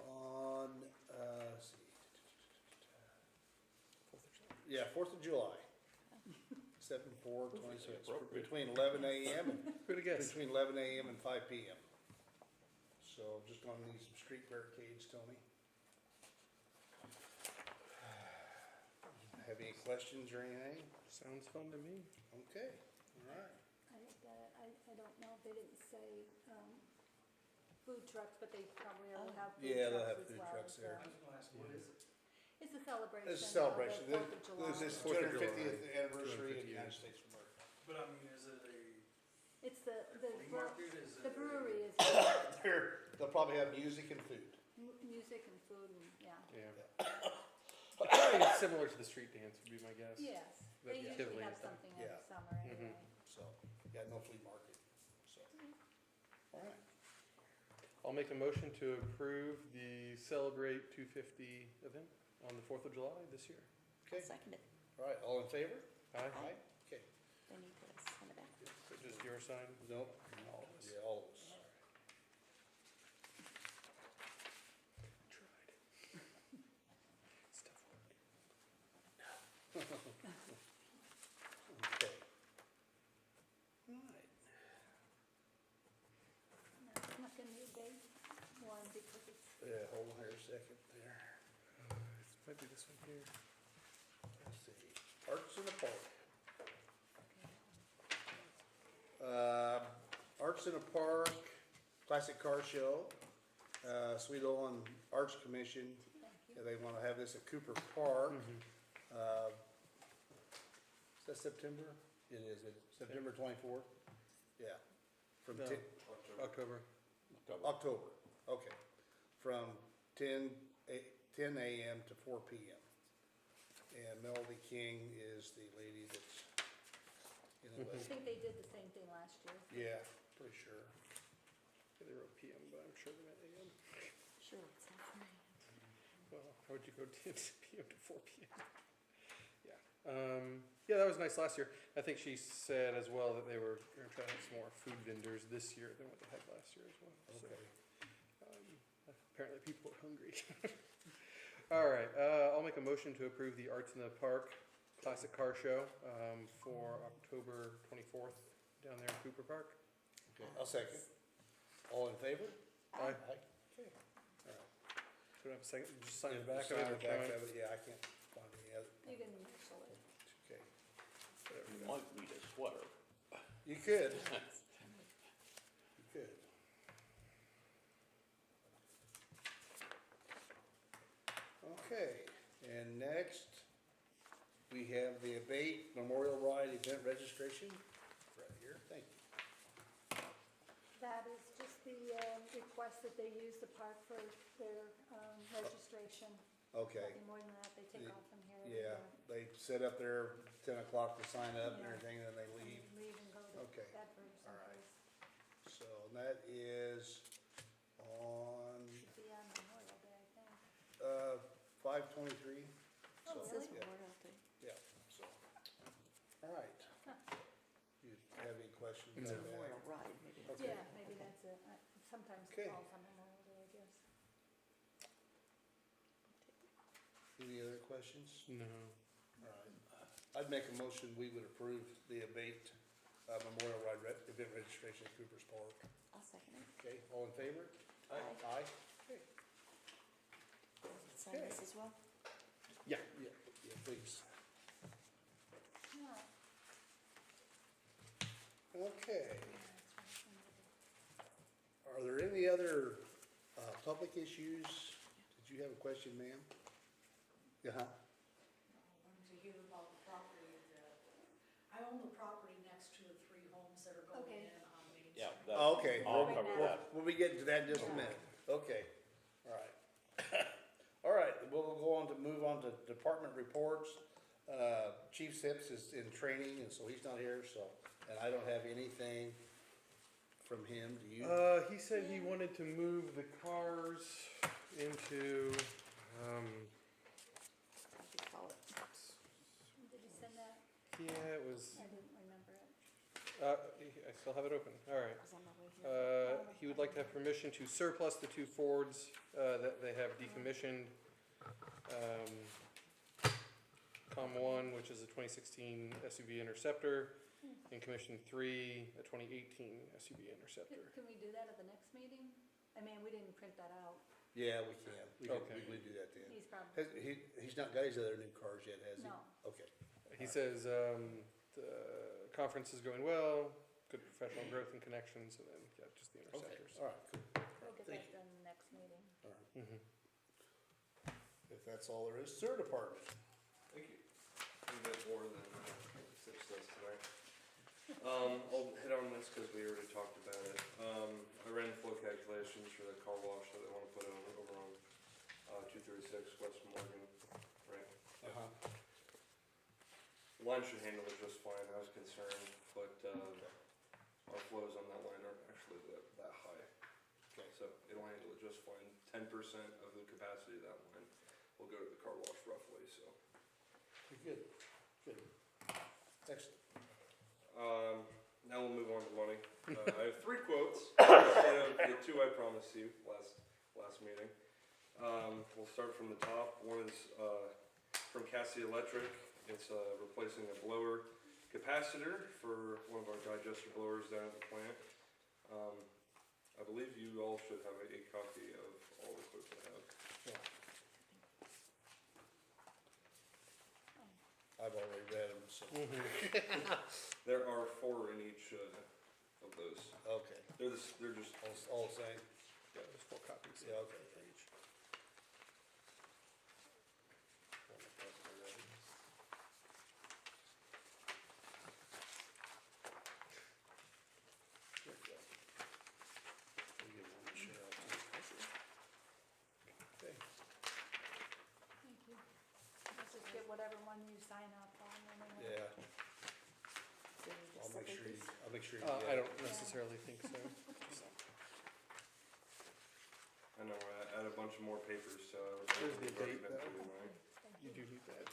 on, let's see. Yeah, 4th of July. 7/4/26, between 11 a.m. and Who'd have guessed? between 11 a.m. and 5 p.m. So just gonna need some street barricades, Tony? Have any questions or anything? Sounds fun to me. Okay, all right. I don't know, they didn't say, food trucks, but they probably will Oh. have food Yeah, they'll trucks have as food well. trucks there. It's a celebration It's a of celebration. the 4th of July. This is 4th of July. 250th anniversary of the 250 United years. States of America. But I mean, is it a It's the flea market? Is it the a- brewery is They'll probably have music and food. music and food and, yeah. Yeah. Probably similar to the street dance would be my guess. Yes, But they yeah. usually Tivoli have and stuff. something Yeah. every summer anyway. So, yeah, no flea market, so. All right. I'll make a motion to approve the Celebrate 250 event on the 4th of July this year. I'll Okay, second it. all right, all in favor? Aye. Aye. Okay. They need to send it back. So just your sign. Nope. All of us. Yeah, all of us. Tried. It's tough work. Okay. All right. Now, it's not gonna be a big one because it's, Yeah, hold on here a second there. This might be this one here. Let's see. Arts in the Park. Arts in the Park, Classic Car Show, Sweet Olin Arts Commission. thank you. Yeah, they wanna have this at Cooper Park. Mm-hmm. Is that September? It is, September 24th? Yeah. From No. 10 October. October, okay. From 10 a.m. to 4 p.m. And Melody King is the lady that's in I it. think they did the same thing last year. Yeah, pretty sure. Yeah, they wrote PM, but I'm sure they meant AM. Sure, it sounds nice. Well, how would you go 10 PM to 4 PM? Yeah. Yeah, that was nice last year. I think she said as well that they were gonna try to have some more food vendors this year than what they had last year as well. So, Okay. apparently people are hungry. All right, I'll make a motion to approve the Arts in the Park Classic Car Show, for October 24th down there in Cooper Park. Okay, I'll second. All in favor? Aye. Okay. All right. So we have a second, just sign the Yeah, back of sign it. the back of it, yeah, I can't find any other. You can initial it. Okay. Whatever. You might need a sweater. You could. You could. Okay, and next, we have the Abate Memorial Ride event registration. Right here, thank you. That is just the request that they use the park for their registration. Okay, Nothing more than that, they take The- off from here. yeah, they sit up there 10 o'clock to sign up and Yeah. everything, and then they leave. Leave and go to Okay. Bedford All right. someplace. So that is on, Should be on Memorial Day, I think. 5/23. Oh, So, It says really? yeah, Memorial Day. yeah, so, all right. You have any questions No. on that? Memorial Ride, maybe. that's Okay. Yeah, maybe that's it. Sometimes Okay. it falls on Memorial Day, I guess. Any other questions? No. All right. I'd make a motion, we would approve the Abate Memorial Ride event registration at Cooper's Park. I'll second it. Okay, all in favor? Aye. Aye? Okay. Sign this as well? Yeah. Yeah, yeah, please. Yeah. Okay, are there any other public issues? Did you have a question, ma'am? Yeah, wanted to hear about the property that, I own the property next to the 3 homes that are going Okay. in on Main Street. Yeah. oh, okay. I'll Right cover now. that. We'll be getting to that in just a minute. Okay, all right. All right, we'll go on to move on to department reports. Chief Sips is in training, and so he's not here, so, and I don't have anything from him. Do you? He said he wanted to move the cars into, What do you call it? Did you send that? yeah, it was, I didn't remember it. I still have it open, all right. It was on my way here. He would like to have permission to surplus the 2 Fords, that they have decommissioned. Com1, which is a 2016 SUV Interceptor, and Commission 3, a 2018 SUV Interceptor. Can we do that at the next meeting? I mean, we didn't print that out. Yeah, we can. Okay. We do that then. He's probably, He's not got his other new cars yet, has he? No. Okay. He says, the conference is going well, good professional growth and connections, and then, yeah, just the Okay, interceptors. all right, cool. we'll get Thank that done next meeting. All right. Mhm. If that's all there is, sewer department. Thank you. A bit more than six does tonight. I'll hit on this because we already talked about it. I ran the flow calculations for the car wash that I want to put over on 236 West Morgan, right? Uh-huh. The line should handle it just fine. I was concerned, but our flows on that line aren't actually that high. Okay. So it'll handle it just fine. 10% of the capacity of that line will go to the car wash roughly, so. Good, good. Excellent. Now we'll move on to money. I have 3 quotes instead of the 2 I promised you last meeting. We'll start from the top. One is from Cassie Electric. It's replacing a blower capacitor for one of our digester blowers down at the plant. I believe you all should have a copy of all the quotes I have. I've already read them, so, There are 4 in each of those. okay. They're just All the same? Yeah, there's 4 copies. Yeah, okay. Okay. Thank you. Let's just get whatever one you sign up on anyway. Yeah, I'll make sure you I get it. don't necessarily think so. I know, I add a bunch of more papers, so. There's the I've already date, been though. through mine. You do need that.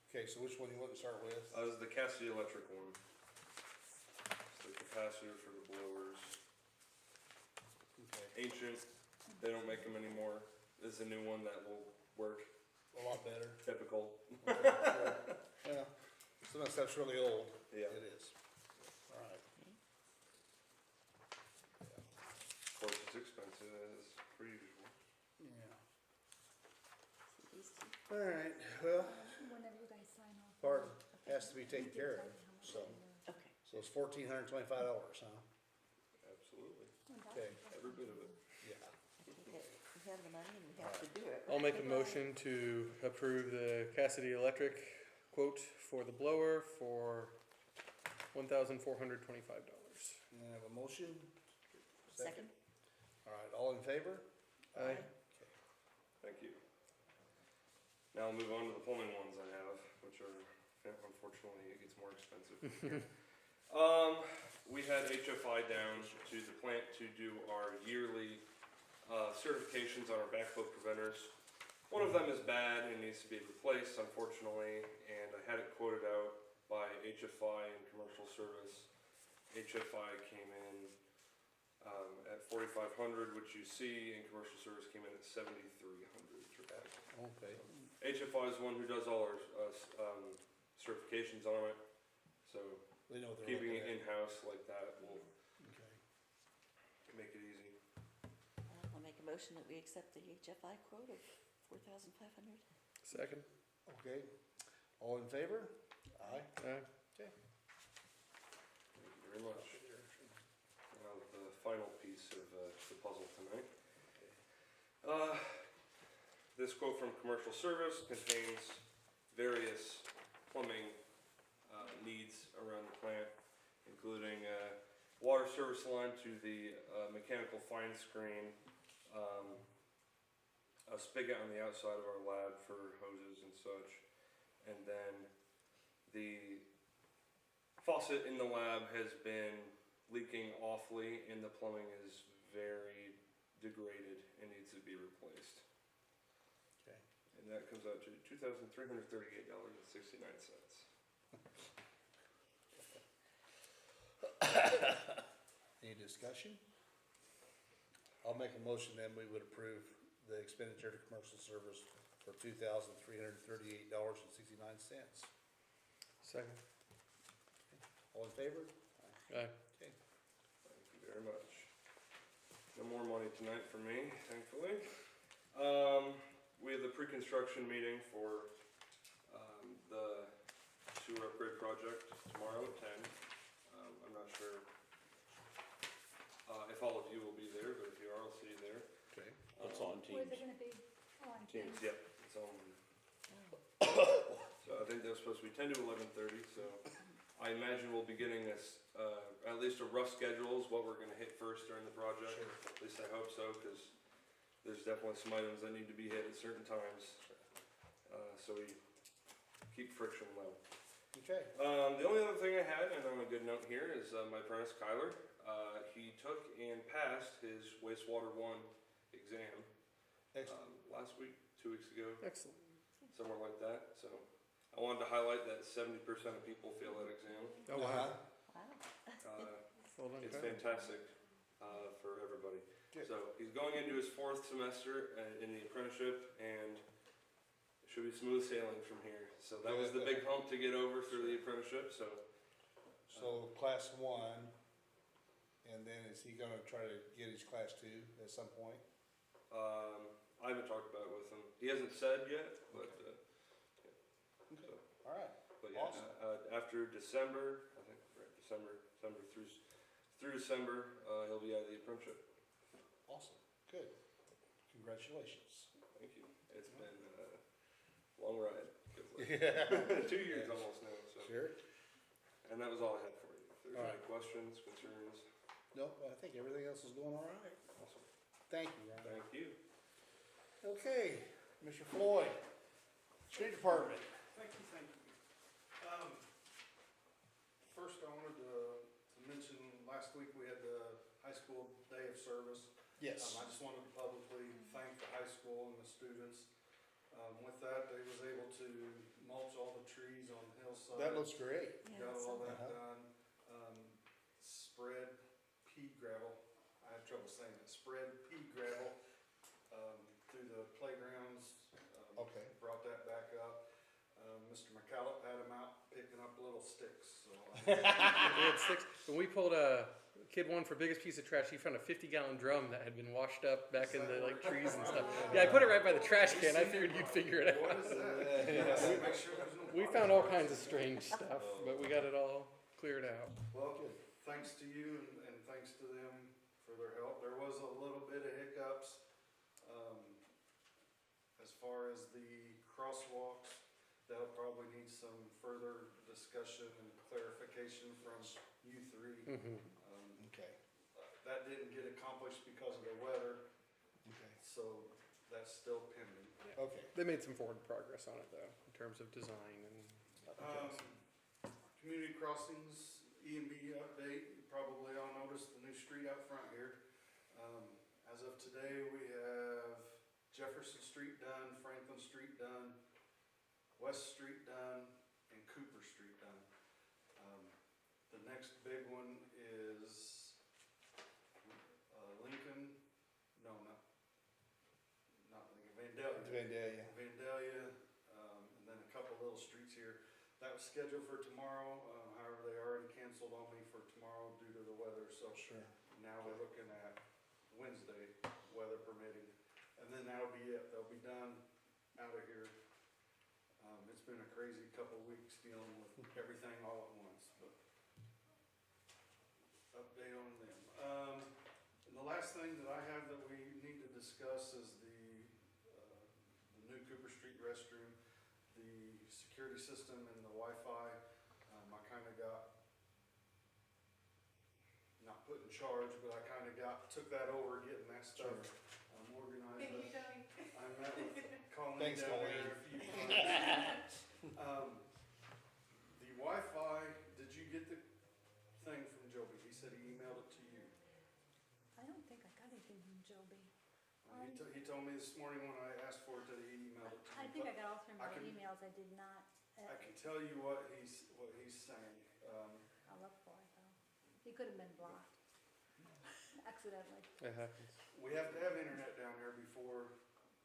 Okay, so which one you want to start with? This is the Cassie Electric one. It's the capacitor for the blowers. Okay, Ancient, they don't make them anymore. This is a new one that will work. a lot better. Typical. Okay, sure. Yeah, some of that stuff's really old. Yeah. It is. All right. Of course, it's expensive as per usual. Yeah. All right, well, Whenever you guys sign off. part has to be taken care of, so, Okay. so it's $1,425, huh? Absolutely. Okay. Every bit of it. Yeah. We have the money and we have to do it. I'll make a motion to approve the Cassidy Electric quote for the blower for $1,425. And I have a motion? Second? All right, all in favor? Aye. Thank you. Now I'll move on to the plumbing ones I have, which are, unfortunately, it gets more expensive from here. We had HFI down to the plant to do our yearly certifications on our backflow preventers. One of them is bad and needs to be replaced, unfortunately, and I had it quoted out by HFI and commercial service. HFI came in at $4,500, which you see, and commercial service came in at $7,300 for that. Okay. HFI is one who does all our certifications on it, so They know what they're keeping looking it at. in-house like that will Okay. make it easy. I'll make a motion that we accept the HFI quote of $4,500. Second. Okay, all in favor? Aye. Aye. Thank you very much. Now, the final piece of the puzzle tonight. This quote from Commercial Service contains various plumbing needs around the plant, including water service line to the mechanical fine screen, a spigot on the outside of our lab for hoses and such, and then the faucet in the lab has been leaking awfully and the plumbing is very degraded and needs to be replaced. Okay. And that comes out to $2,338.69. Any discussion? I'll make a motion then we would approve the expenditure to commercial service for $2,338.69. Second. All in favor? Aye. Okay. Thank you very much. only tonight for me, thankfully. We have the pre-construction meeting for, the sewer upgrade project tomorrow at 10. I'm not sure, if all of you will be there, but if you are, I'll see you there. Okay. It's on Where's Teams. it gonna be? Oh, on Teams, Teams. yep, it's on. So I think that was supposed to be 10 to 11:30, so I imagine we'll be getting this, at least a rough schedule is what we're gonna hit first during the project. At least I hope so, because there's definitely some items that need to be hit at certain times, so we keep friction low. Okay. The only other thing I had, and on a good note here, is my apprentice Kyler. He took and passed his wastewater 1 exam Excellent. last week, 2 weeks ago, Excellent. somewhere like that. So I wanted to highlight that 70% of people fail that exam. Oh, wow. Uh-huh. Wow. Well done, It's Kyle. fantastic for everybody. Good. So he's going into his 4th semester in the apprenticeship, and it should be smooth sailing from here. So that was the big hump to get over through the apprenticeship. So So class 1, and then is he gonna try to get his class 2 at some point? I haven't talked about it with him. He hasn't said yet, but so, All right. but yeah, Awesome. after December, I think right, December through December, he'll be out of the apprenticeship. Awesome. Good. Congratulations. Thank you. It's been a long ride. Yeah. 2 years almost now. So. Sure. And that was all I had for you. If there's All any right. questions, concerns, Nope, I think everything else is going all right. awesome. Thank you, Ryan. Thank you. Okay, Mr. Floyd, Street Department. Thank you, thank you. First, I wanted to mention, last week we had the high school day of service. Yes. I just wanted to publicly thank the high school and the students. With that, they was able to mulch all the trees on the hillside. That looks great. Yeah, Got so- all that Uh-huh. done. Spread pea gravel, I have trouble saying it, spread pea gravel, through the playgrounds. Okay. Brought that back up. Mr. McCallum had him out picking up little sticks, so. We had 6. When we pulled kid 1 for biggest piece of trash, he found a 50-gallon drum that had been washed up back in the like trees and stuff. Yeah, I put it right by the trash can. I figured you'd figure it What out. is that? Yeah. Make sure there's no. We found all kinds of strange stuff, but we got it all cleared out. Well, thanks to you and thanks to them for their help. There was a little bit of hiccups, as far as the crosswalks. That'll probably need some further discussion and clarification from you three. Mhm. Okay. That didn't get accomplished because of the weather, Okay. so that's still pending. Okay. They made some forward progress on it though, in terms of design and other things. Community crossings, E&B update, you probably all noticed the new street out front here. As of today, we have Jefferson Street done, Franklin Street done, West Street done, and Cooper Street done. The next big one is, Lincoln, no, not Lincoln, Vandalia. Vandalia. Vandalia, and then a couple little streets here. That was scheduled for tomorrow, however, they already canceled on me for tomorrow due to the weather, so Sure. now we're looking at Wednesday, weather permitting. And then that'll be it, they'll be done out of here. It's been a crazy couple of weeks dealing with everything all at once, but update on them. And the last thing that I have that we need to discuss is the new Cooper Street restroom, the security system and the Wi-Fi. I kinda got, not put in charge, but I kinda took that over, getting that stuff organized. I met with Colleen Thanks, down Colleen. there a few times. The Wi-Fi, did you get the thing from Joby? He said he emailed it to you. I don't think I got anything from Joby. He told me this morning when I asked for it that he emailed it to me. I think I got all three of I my can- emails, I did not, I can tell you what he's saying. I'll look for it though. He could have been blocked accidentally. It happens. We have to have internet down there before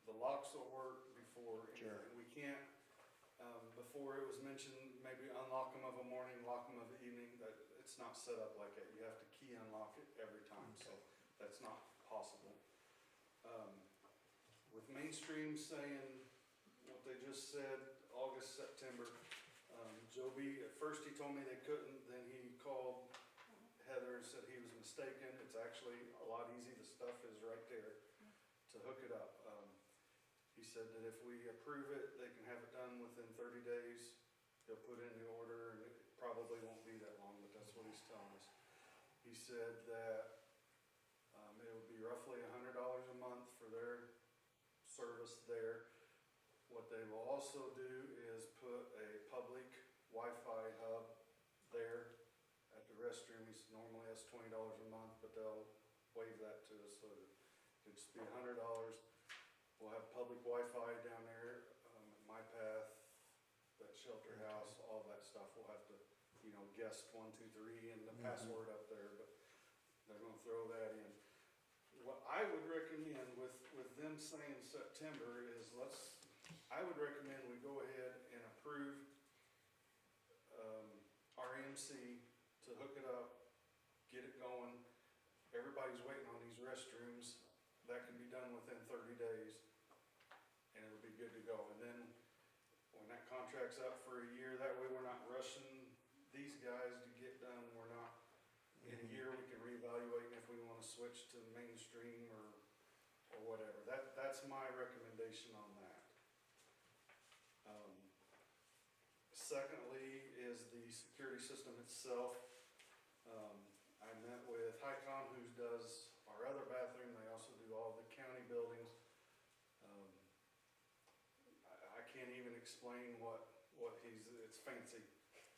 the locks will work, before, Sure. and we can't, before it was mentioned, maybe unlock them of a morning, lock them of the evening, that, it's not set up like that. You have to key unlock it every time, so that's not possible. with Mainstream saying what they just said, August, September, Joby, at first he told me they couldn't, then he called Heather and said he was mistaken. It's actually a lot easy, the stuff is right there to hook it up. He said that if we approve it, they can have it done within 30 days. He'll put in the order, and it probably won't be that long, but that's what he's telling us. He said that it would be roughly $100 a month for their service there. What they will also do is put a public Wi-Fi hub there at the restroom. He normally has $20 a month, but they'll waive that to us, so it'd just be $100. We'll have public Wi-Fi down there, at My Path, that shelter house, all that stuff. We'll have to, guest 1, 2, 3 and the password up there, but they're gonna throw that in. What I would recommend with them saying September is I would recommend we go ahead and approve, RMC to hook it up, get it going. Everybody's waiting on these restrooms. That can be done within 30 days, and it'll be good to go. And then, when that contract's up for a year, that way we're not rushing these guys to get done. We're not, in a year, we can reevaluate if we wanna switch to Mainstream or whatever. That's my recommendation on that. Secondly is the security system itself. I met with Hycom, who does our other bathroom. They also do all the county buildings. I can't even explain it's fancy.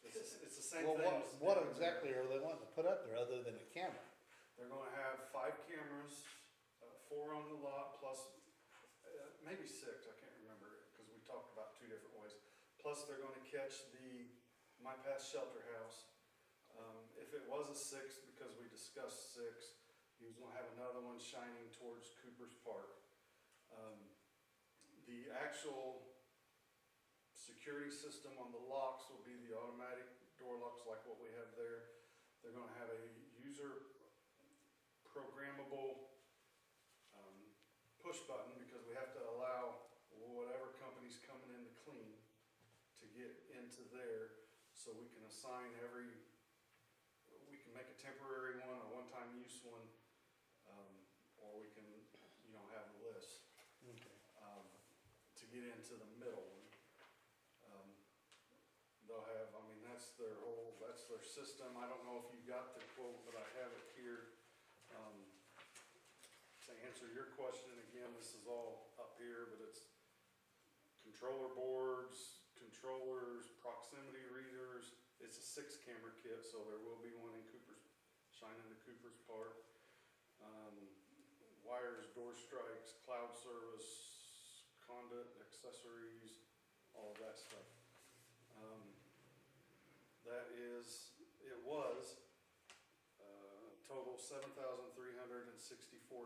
It's the same Well, thing. what exactly are they wanting to put up there other than a camera? They're gonna have 5 cameras, 4 on the lot, plus, maybe 6, I can't remember, because we talked about 2 different ways. Plus, they're gonna catch the My Path Shelter House. If it was a 6, because we discussed 6, he was gonna have another one shining towards Cooper's Park. The actual security system on the locks will be the automatic door locks like what we have there. They're gonna have a user programmable push button, because we have to allow whatever company's coming in to clean to get into there, so we can assign we can make a temporary one, a one-time use one, or we can, have a list. Okay. To get into the middle one. They'll have, that's their system. I don't know if you got the quote, but I have it here. To answer your question, again, this is all up here, but it's controller boards, controllers, proximity readers. It's a 6-camera kit, so there will be one in shining to Cooper's Park. Wires, door strikes, cloud service, conduit, accessories, all of that stuff. It was total $7,364.75.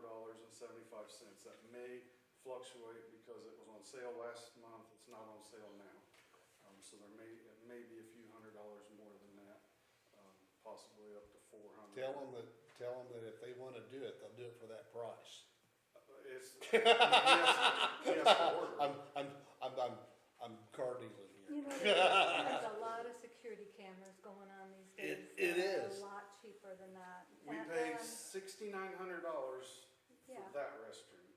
That may fluctuate because it was on sale last month. It's not on sale now. So it may be a few $100 more than that, possibly up to $400. Tell them that if they wanna do it, they'll do it for that price. Yes, order. I'm car dealing here. There's a lot of security cameras going on these days. It that are is. A lot cheaper than that. We And- paid and- $6,900 Yeah, for that restroom.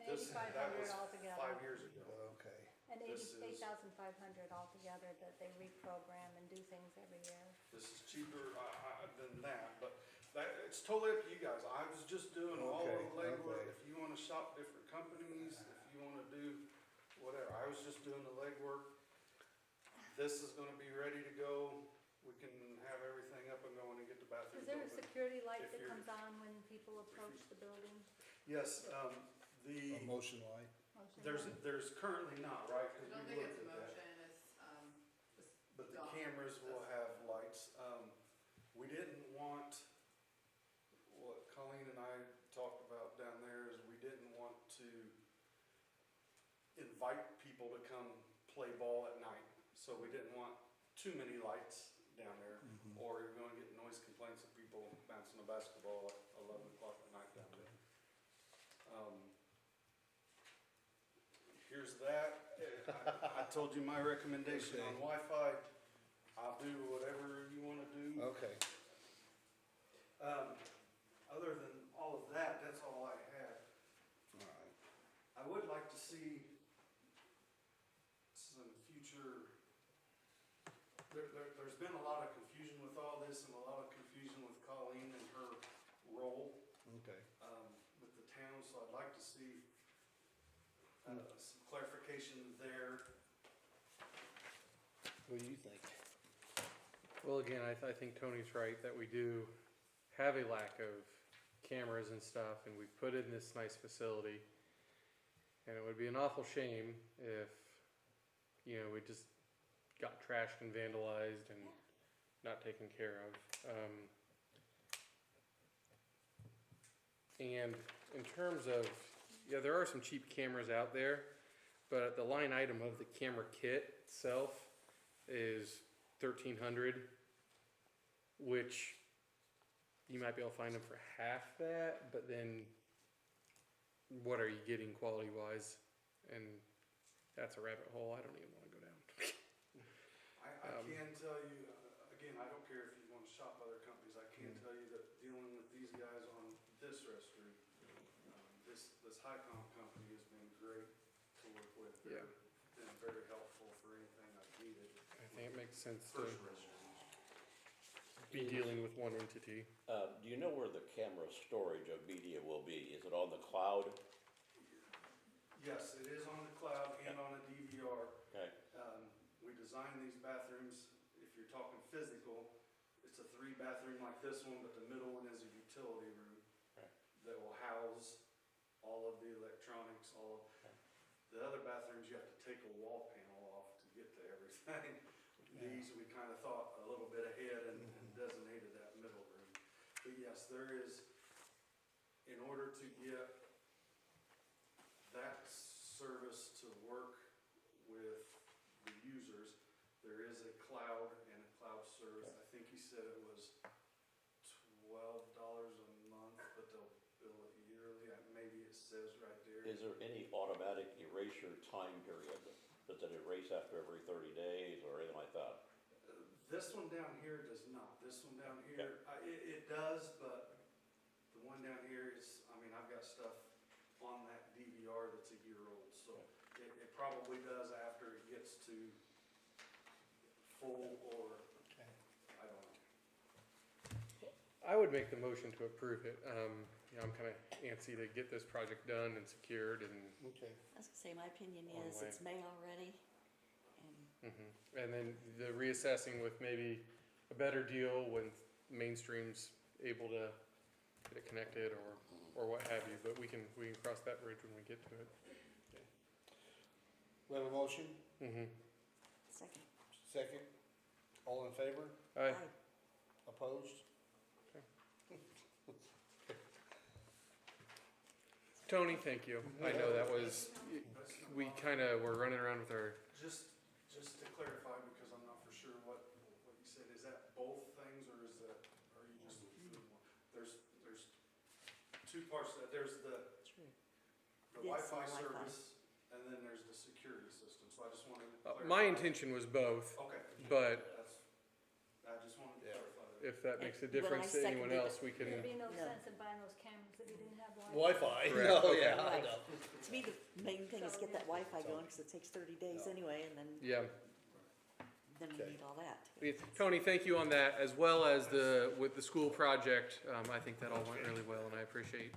and That 8,500 was altogether. 5 years ago. Okay. And This is- 8,500 altogether that they reprogram and do things every year. This is cheaper than that, but it's totally up to you guys. I was just doing all Okay, of the legwork. okay. If you wanna shop different companies, if you wanna do whatever, I was just doing the legwork. This is gonna be ready to go. We can have everything up and going and get the bathrooms Is there a open. security light If that you're- comes on when people approach the building? Yes, the, A motion light. Motion there's light? currently not, right? 'Cause I don't we think it's looked a at that. motion, it's, But the Done. cameras will have lights. We didn't want, what Colleen and I talked about down there is we didn't want to invite people to come play ball at night. So we didn't want too many lights down there, or you're gonna get noise complaints of people bouncing a basketball at 11 o'clock at night down there. here's that. I told you my recommendation on Wi-Fi. I'll do whatever you wanna do. Okay. Other than all of that, that's all I had. All right. I would like to see some future, there's been a lot of confusion with all this and a lot of confusion with Colleen and her role, Okay. with the town, so I'd like to see, some clarification there. What do you think? Well, again, I think Tony's right that we do have a lack of cameras and stuff, and we've put it in this nice facility. And it would be an awful shame if, you know, we just got trashed and vandalized and not taken care of. And in terms of, yeah, there are some cheap cameras out there, but the line item of the camera kit itself is $1,300, which you might be able to find them for half that, but then what are you getting quality wise? And that's a rabbit hole I don't even want to go down. I can tell you, again, I don't care if you wanna shop other companies, I can tell you that dealing with these guys on this restroom, this Hycom company has been great to work with. Yeah. They've been very helpful for anything I've needed. I think it makes sense to First restroom. be dealing with one entity. Do you know where the camera storage of media will be? Is it on the cloud? Yes, it is on the cloud and on a DVR. Okay, We designed these bathrooms, if you're talking physical, it's a 3-bathroom like this one, but the middle one is a utility room Right. that will house all of the electronics, the other bathrooms, you have to take a wall panel off to get to everything. These, we kind of thought a little bit ahead and designated that middle room. But yes, there is, in order to get that service to work with the users, there is a cloud and a cloud service. I think he said it was $12 a month, but they'll bill it yearly. Maybe it says right there. is there any automatic erasure time period? Does it erase after every 30 days or anything like that? This one down here does not. This one down here, it does, but the one down here is, I mean, I've got stuff on that DVR that's a year old, so it probably does after it gets to full or, I don't know. I would make the motion to approve it. You know, I'm kind of antsy to get this project done and secured and, Okay. I was gonna say, my opinion On is the way. it's May already, and and then the reassessing with maybe a better deal when Mainstream's able to get it connected or what have you, but we can cross that bridge when we get to it. We have a motion, second. second. All in favor? Aye. Opposed? Tony, thank you. I know that was, we kind of were running around with our, Just to clarify, because I'm not for sure what you said, is that both things, or is that, are you just doing one? There's two parts to that, there's the Yes, Wi-Fi the Wi-Fi. service, and then there's the security system, so I just wanted to clarify. my intention was both, Okay, but I just wanted to Yeah. clarify that. if that makes a When I difference to anyone seconded else, we There'd can, be no No. sense in buying those cameras if you didn't have Wi-Fi. Wi-Fi, Correct, no, okay. yeah, I Right. know. To me, the main thing is get that Wi-Fi going, cause it takes 30 days anyway, and then yeah. we Okay. need all that. Tony, thank you on that, as well as with the school project. I think that all went really well, and I appreciate.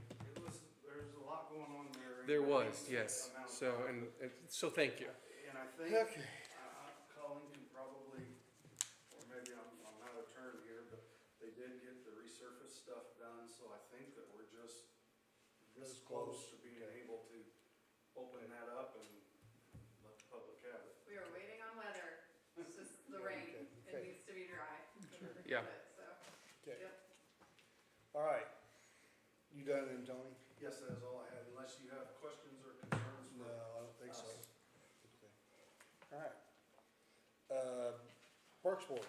There's a lot going on there. There was, yes. So, so thank you. And I think, Okay. Colleen can probably, or maybe I'm out of turn here, but they did get the resurface stuff done, so I think that we're just this close to being able to open that up and let the public have it. We are waiting on weather, it's just the rain, it Okay. needs to be dry. Yeah. So, Okay. yep. All right. You done then, Tony? Yes, that is all I had, unless you have questions or concerns No, for I don't think so. us. All right. Parks Board.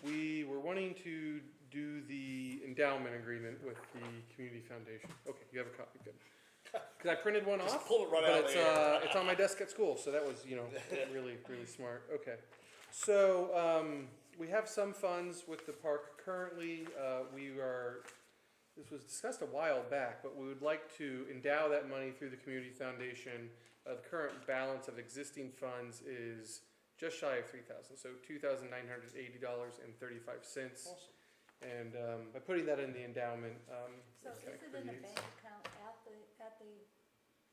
We were wanting to do the endowment agreement with the community foundation. Okay, you have a copy, good. Cause I printed one Just off, pull it right but out of it's, the air. it's on my desk at school, so that was, really, really smart. Okay. So, we have some funds with the park currently. This was discussed a while back, but we would like to endow that money through the community foundation. The current balance of existing funds is just shy of $3,000, so $2,980.35. Awesome. And by putting that in the endowment, So it is kind it of in the creates. bank account at the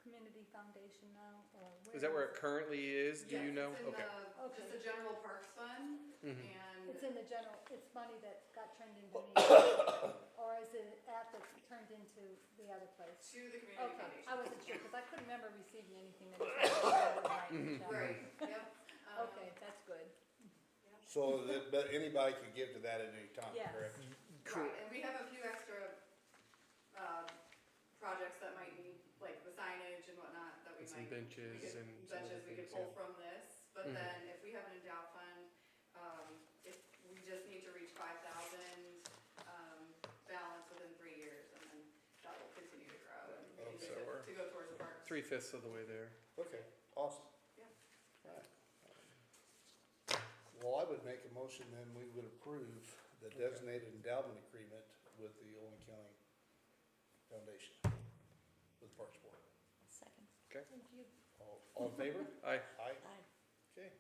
community foundation now, or where? Is that where it currently is? Do you Yes, know? it's in Okay. Okay. just the general parks fund, Mhm. and It's in the general, it's money that got turned into me, or is it turned into the other place? to the community Okay, foundation. I wasn't sure, because I couldn't remember receiving anything that was. Right, yep. Okay, that's good. So that, but anybody can give to that at any time, Yes. correct? Right, and we have a few extra, projects that might need, like the signage and whatnot, that we And some might. benches we could- and some other benches we could things, pull from this, but Mhm. then if we have an endow fund, if we just need to reach 5,000, balance within 3 years, and then that will continue to grow and Okay. use So it we're to go towards the parks. 3/5 of the way there. Okay, awesome. Yeah. Right. Well, I would make a motion then we would approve the designated endowment agreement with the Owen County Foundation, with the Parks Board. Second. Thank you. All in favor? Aye. Aye. Aye. Okay.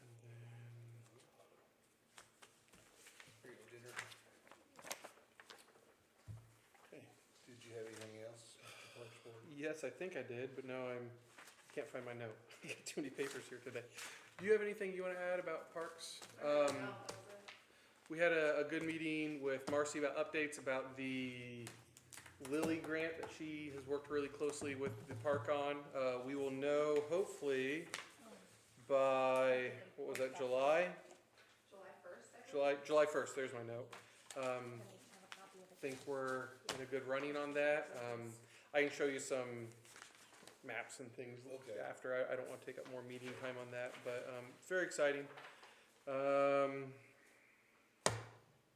And then, Here you go, Ginger. Okay, did you have anything else, Mr. Parks Board? yes, I think I did, but now can't find my note. I got too many papers here today. Do you have anything you want to add about parks? No, that was it. We had a good meeting with Marcy about updates about the Lily grant that she has worked really closely with the park on. We will know hopefully by, what was that, July? July 1st, I think. July 1st, there's my note. Think we're in a good running on that. I can show you some maps and things Okay. after. I don't want to take up more meeting time on that, but it's very exciting.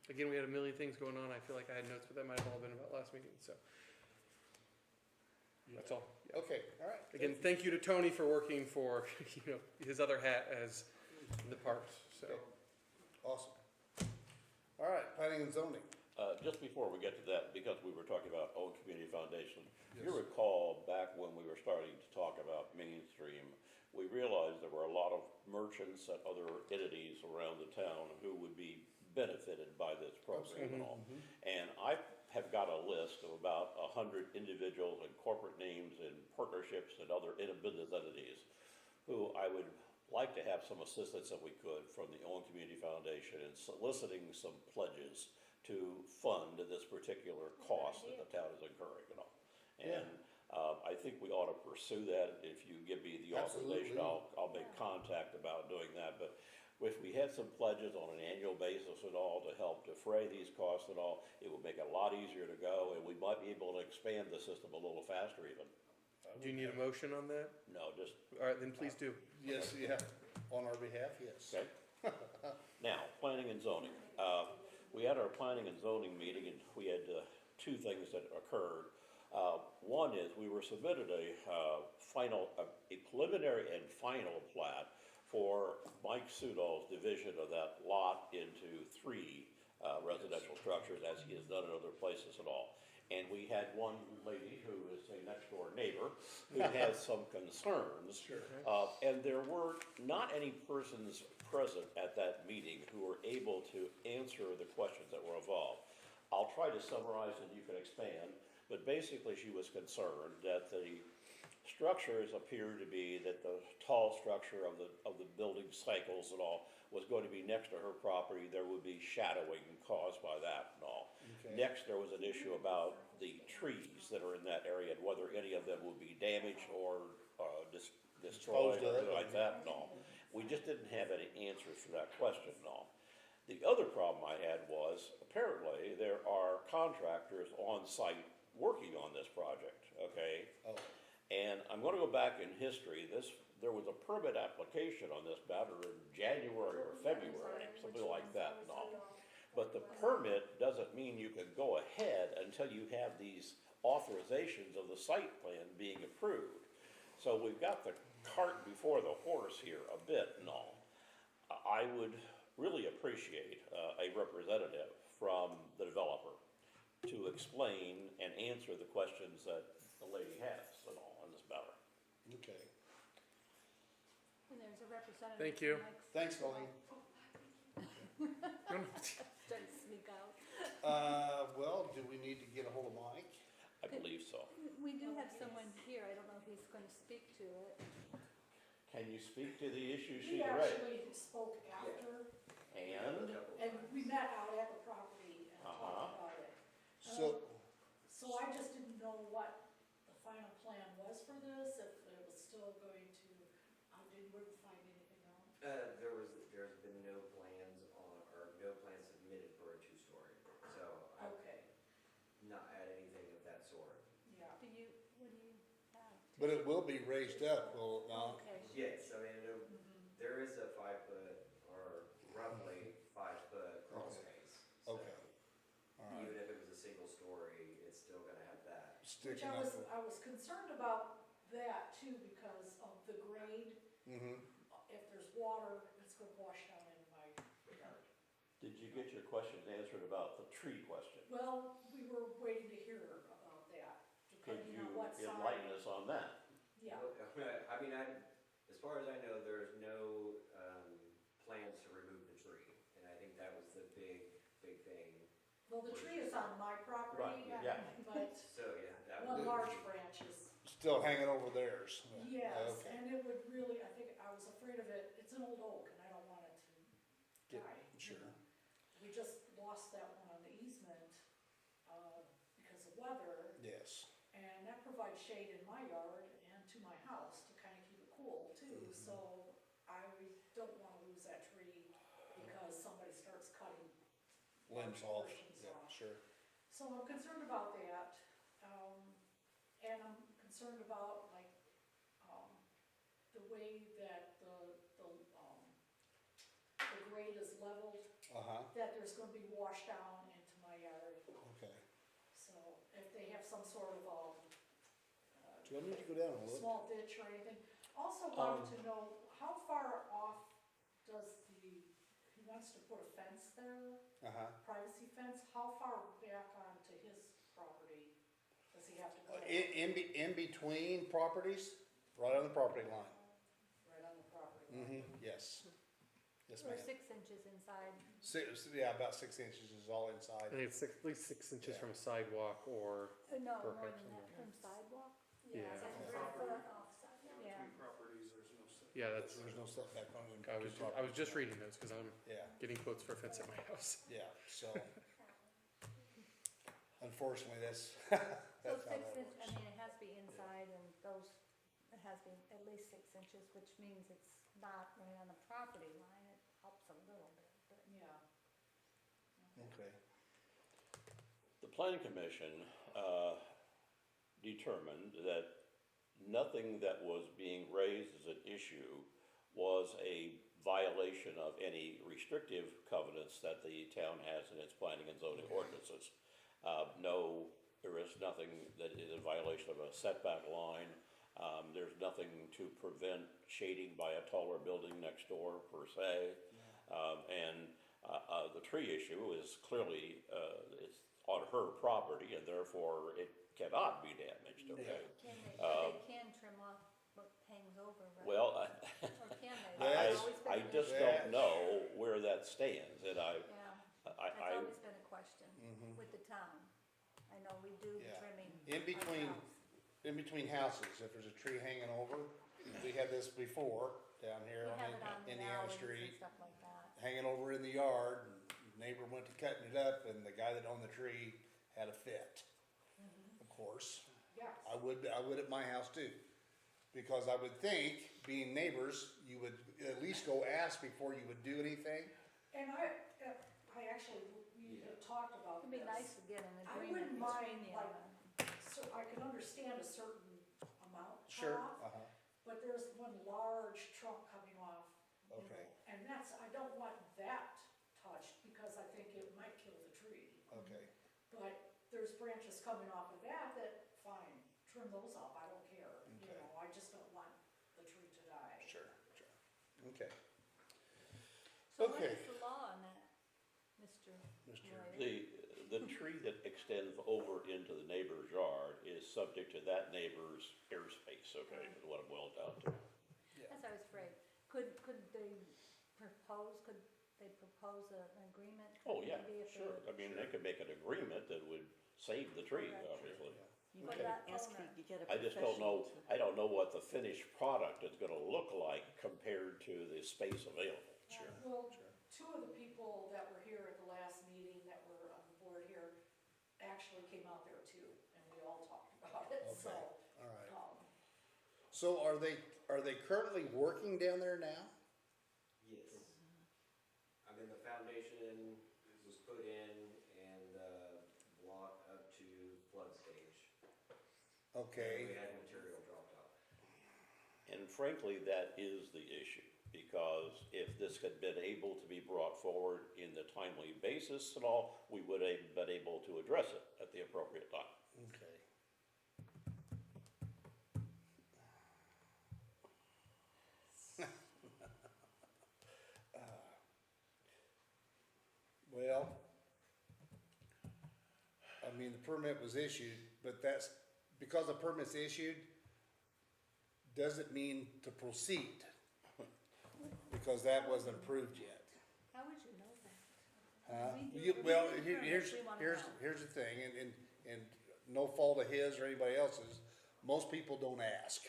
Again, we had a million things going on. I feel like I had notes, but that might have all been about last meeting, so that's all. Yeah. Okay, all right. Again, thank you to Tony for working for, his other hat as the parks, so. Okay. Awesome. All right, planning and zoning. Just before we get to that, because we were talking about Owen Community Foundation, you Yes. recall back when we were starting to talk about Mainstream, we realized there were a lot of merchants and other entities around the town who would be benefited by this program and all. And I have got a list of about 100 individuals and corporate names and partnerships and other business entities who I would like to have some assistance that we could from the Owen Community Foundation in soliciting some pledges to fund this particular cost that the town is incurring and all. And I think we ought to pursue that. If you give me the authorization, Absolutely. I'll make contact about doing that. But if we had some pledges on an annual basis and all to help defray these costs and all, it would make it a lot easier to go, and we might be able to expand the system a little faster even. Do you need a motion on that? No, just, All right, then please do. Yes, yeah, on our behalf, yes. okay? Now, planning and zoning. We had our planning and zoning meeting, and we had two things that occurred. One is we were submitted a preliminary and final plat for Mike Sudol's division of that lot into 3 residential structures, as he has done in other places and all. And we had one lady who is a next door neighbor who has some concerns. Sure. And there were not any persons present at that meeting who were able to answer the questions that were involved. I'll try to summarize and you can expand, but basically she was concerned that the structures appeared to be that the tall structure of the building cycles and all was going to be next to her property. There would be shadowing caused by that and all. Okay. Next, there was an issue about the trees that are in that area and whether any of them would be damaged or destroyed Disposed of. or anything like that and all. We just didn't have any answers for that question and all. The other problem I had was apparently there are contractors on site working on this project, okay? Oh, And I'm gonna go back in history. There was a permit application on this matter in January or February, something like that and all. But the permit doesn't mean you can go ahead until you have these authorizations of the site plan being approved. So we've got the cart before the horse here a bit and all. I would really appreciate a representative from the developer to explain and answer the questions that the lady has and all on this matter. Okay. And there's a representative. Thank you. from Mike's- Thanks, Colleen. Starting to sneak out. Well, do we need to get a hold of Mike? I believe so. We do have someone here, I don't know if he's gonna speak to it. Can you speak to the issues He she's raised? actually spoke after, And, and we met out at the property and Uh-huh. talked about it. So, So I just didn't know what the final plan was for this, if it was still going to, wouldn't find anything else. There's been no plans on, or no plans submitted for a two-story, so I Okay, not add anything of that sort. yeah. What do you have? but it will be raised up, will it not? Okay. Yes, I mean, there is a 5-foot, or roughly 5-foot crawl space. so Okay. All right. Even if it was a single story, it's still gonna have that. Which Sticking up. I was concerned about that too, because of the grade. Mm-hmm. If there's water, it's gonna wash down into my yard. did you get your questions answered about the tree question? Well, we were waiting to hear about that, Could depending you on what side. enlighten us on that? Yeah, I mean, as far as I know, there's no, plans to remove the tree, and I think that was the big thing. well, the tree is on my property, Right, yeah. but So, yeah, that one was. large branch is, Still hanging over theirs. yes, Okay. and it would really, I think, I was afraid of it, it's an old oak, and I don't want it to Get- die. sure. We just lost that one on the easement, because of weather, Yes. and that provides shade in my yard and to my house to kind of keep it cool too, so I don't wanna lose that tree because somebody starts cutting Limbs large off. portions Yeah, off. sure. So I'm concerned about that, and I'm concerned about like, the way that the grade is leveled, Uh-huh. that there's gonna be washed down into my yard. Okay. So if they have some sort of, Do I need to go down and look? small ditch or anything. Also wanted to know, how far off does he wants to put a fence there, Uh-huh. privacy fence, how far back onto his property does he have to go? In between properties, right on the property line. Right on the property line. Mm-hmm, yes. Yes, Or ma'am. 6 inches inside. Yeah, about 6 inches is all I inside. think it's at least 6 inches Yeah. from a sidewalk or, No, more Perhaps than that, more. from sidewalk? Yeah. Is that From 3 property. foot off sidewalk? Yeah. Between properties, there's no setback. yeah, that's, There's no setback on them. I was just reading those because I'm Yeah, getting quotes for a fence at my house. yeah, so. Unfortunately, that's, So that's how 6 that inch, I works. mean, it has to be inside and those, it has to be at least 6 inches, which means it's not right on the property line. It helps a little bit, but. Yeah. Okay. The planning commission determined that nothing that was being raised as an issue was a violation of any restrictive covenants that the town has in its planning and zoning ordinances. No, there is nothing that is a violation of a setback line. There's nothing to prevent shading by a taller building next door per se. And the tree issue is clearly, it's on her property and therefore it cannot be damaged, okay? They can trim off what hangs over, right? Well, Or can they? Yes. That's always been I an just issue. don't know where that stands and Yeah, that's I, always been a question with the town. I know we do Yeah. trimming. In between, ourselves. in between houses, if there's a tree hanging over, we had this before down We here have it on on the Indiana alleys and Street, stuff like that. hanging over in the yard, and neighbor went to cutting it up, and the guy that owned the tree had a fit. Of course, Yes. I would at my house too, because I would think, being neighbors, you would at least go ask before you would do anything. And I actually, we had talked about It'd this. be nice to get an I agreement wouldn't between mind, you. like, so I can understand a certain amount cut Sure. off, Uh-huh, but there's one large trunk coming off. you Okay. know, And I don't want that touched, because I think it might But there's branches coming off of that, fine, trim those off, I don't care, you Okay. know, I just don't want the tree to die. Sure, sure. Okay. So what Okay. is the law on that, Mr. Mr. Lawyer? The tree that extends over into the neighbor's yard is subject to that neighbor's airspace, okay, is what it boils down to. That's what I was afraid. Could they propose an agreement? Oh, yeah, Maybe if they sure. would- I mean, they could make an agreement that would save the tree, Correct. obviously. You What can about ask owner? to get a I just don't know, professional to- I don't know what the finished product is gonna look like compared to the space available. Sure, Well, sure. two of the people that were here at the last meeting that were on the board here actually came out there too, and we all talked about it, so. Okay. All right. um, So are they currently working down there now? Yes. I mean, the foundation was put in and the block up to flood stage. Okay. We had material dropped off. And frankly, that is the issue, because if this had been able to be brought forward in the timely basis and all, we would have been able to address it at the appropriate time. Okay. Well, I mean, the permit was issued, but that's, because the permit's issued, doesn't mean to proceed. Because that wasn't approved yet. How would you know that? We do- You, we well, do here- permits, we wanna know. here's the thing, and no fault of his or anybody else's, most people don't ask.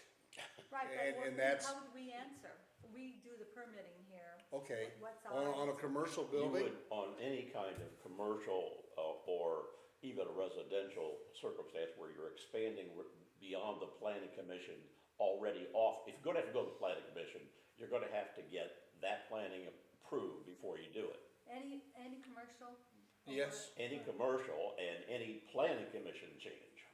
Right, and- but and that's- how would we answer? We do the permitting here. Okay, What's on a our- commercial You building, would, on any kind of commercial, or even a residential circumstance where you're expanding beyond the planning commission already off, if you're gonna have to go to the planning commission, you're gonna have to get that planning approved before you do it. Any commercial? yes, Any commercial and any planning commission change,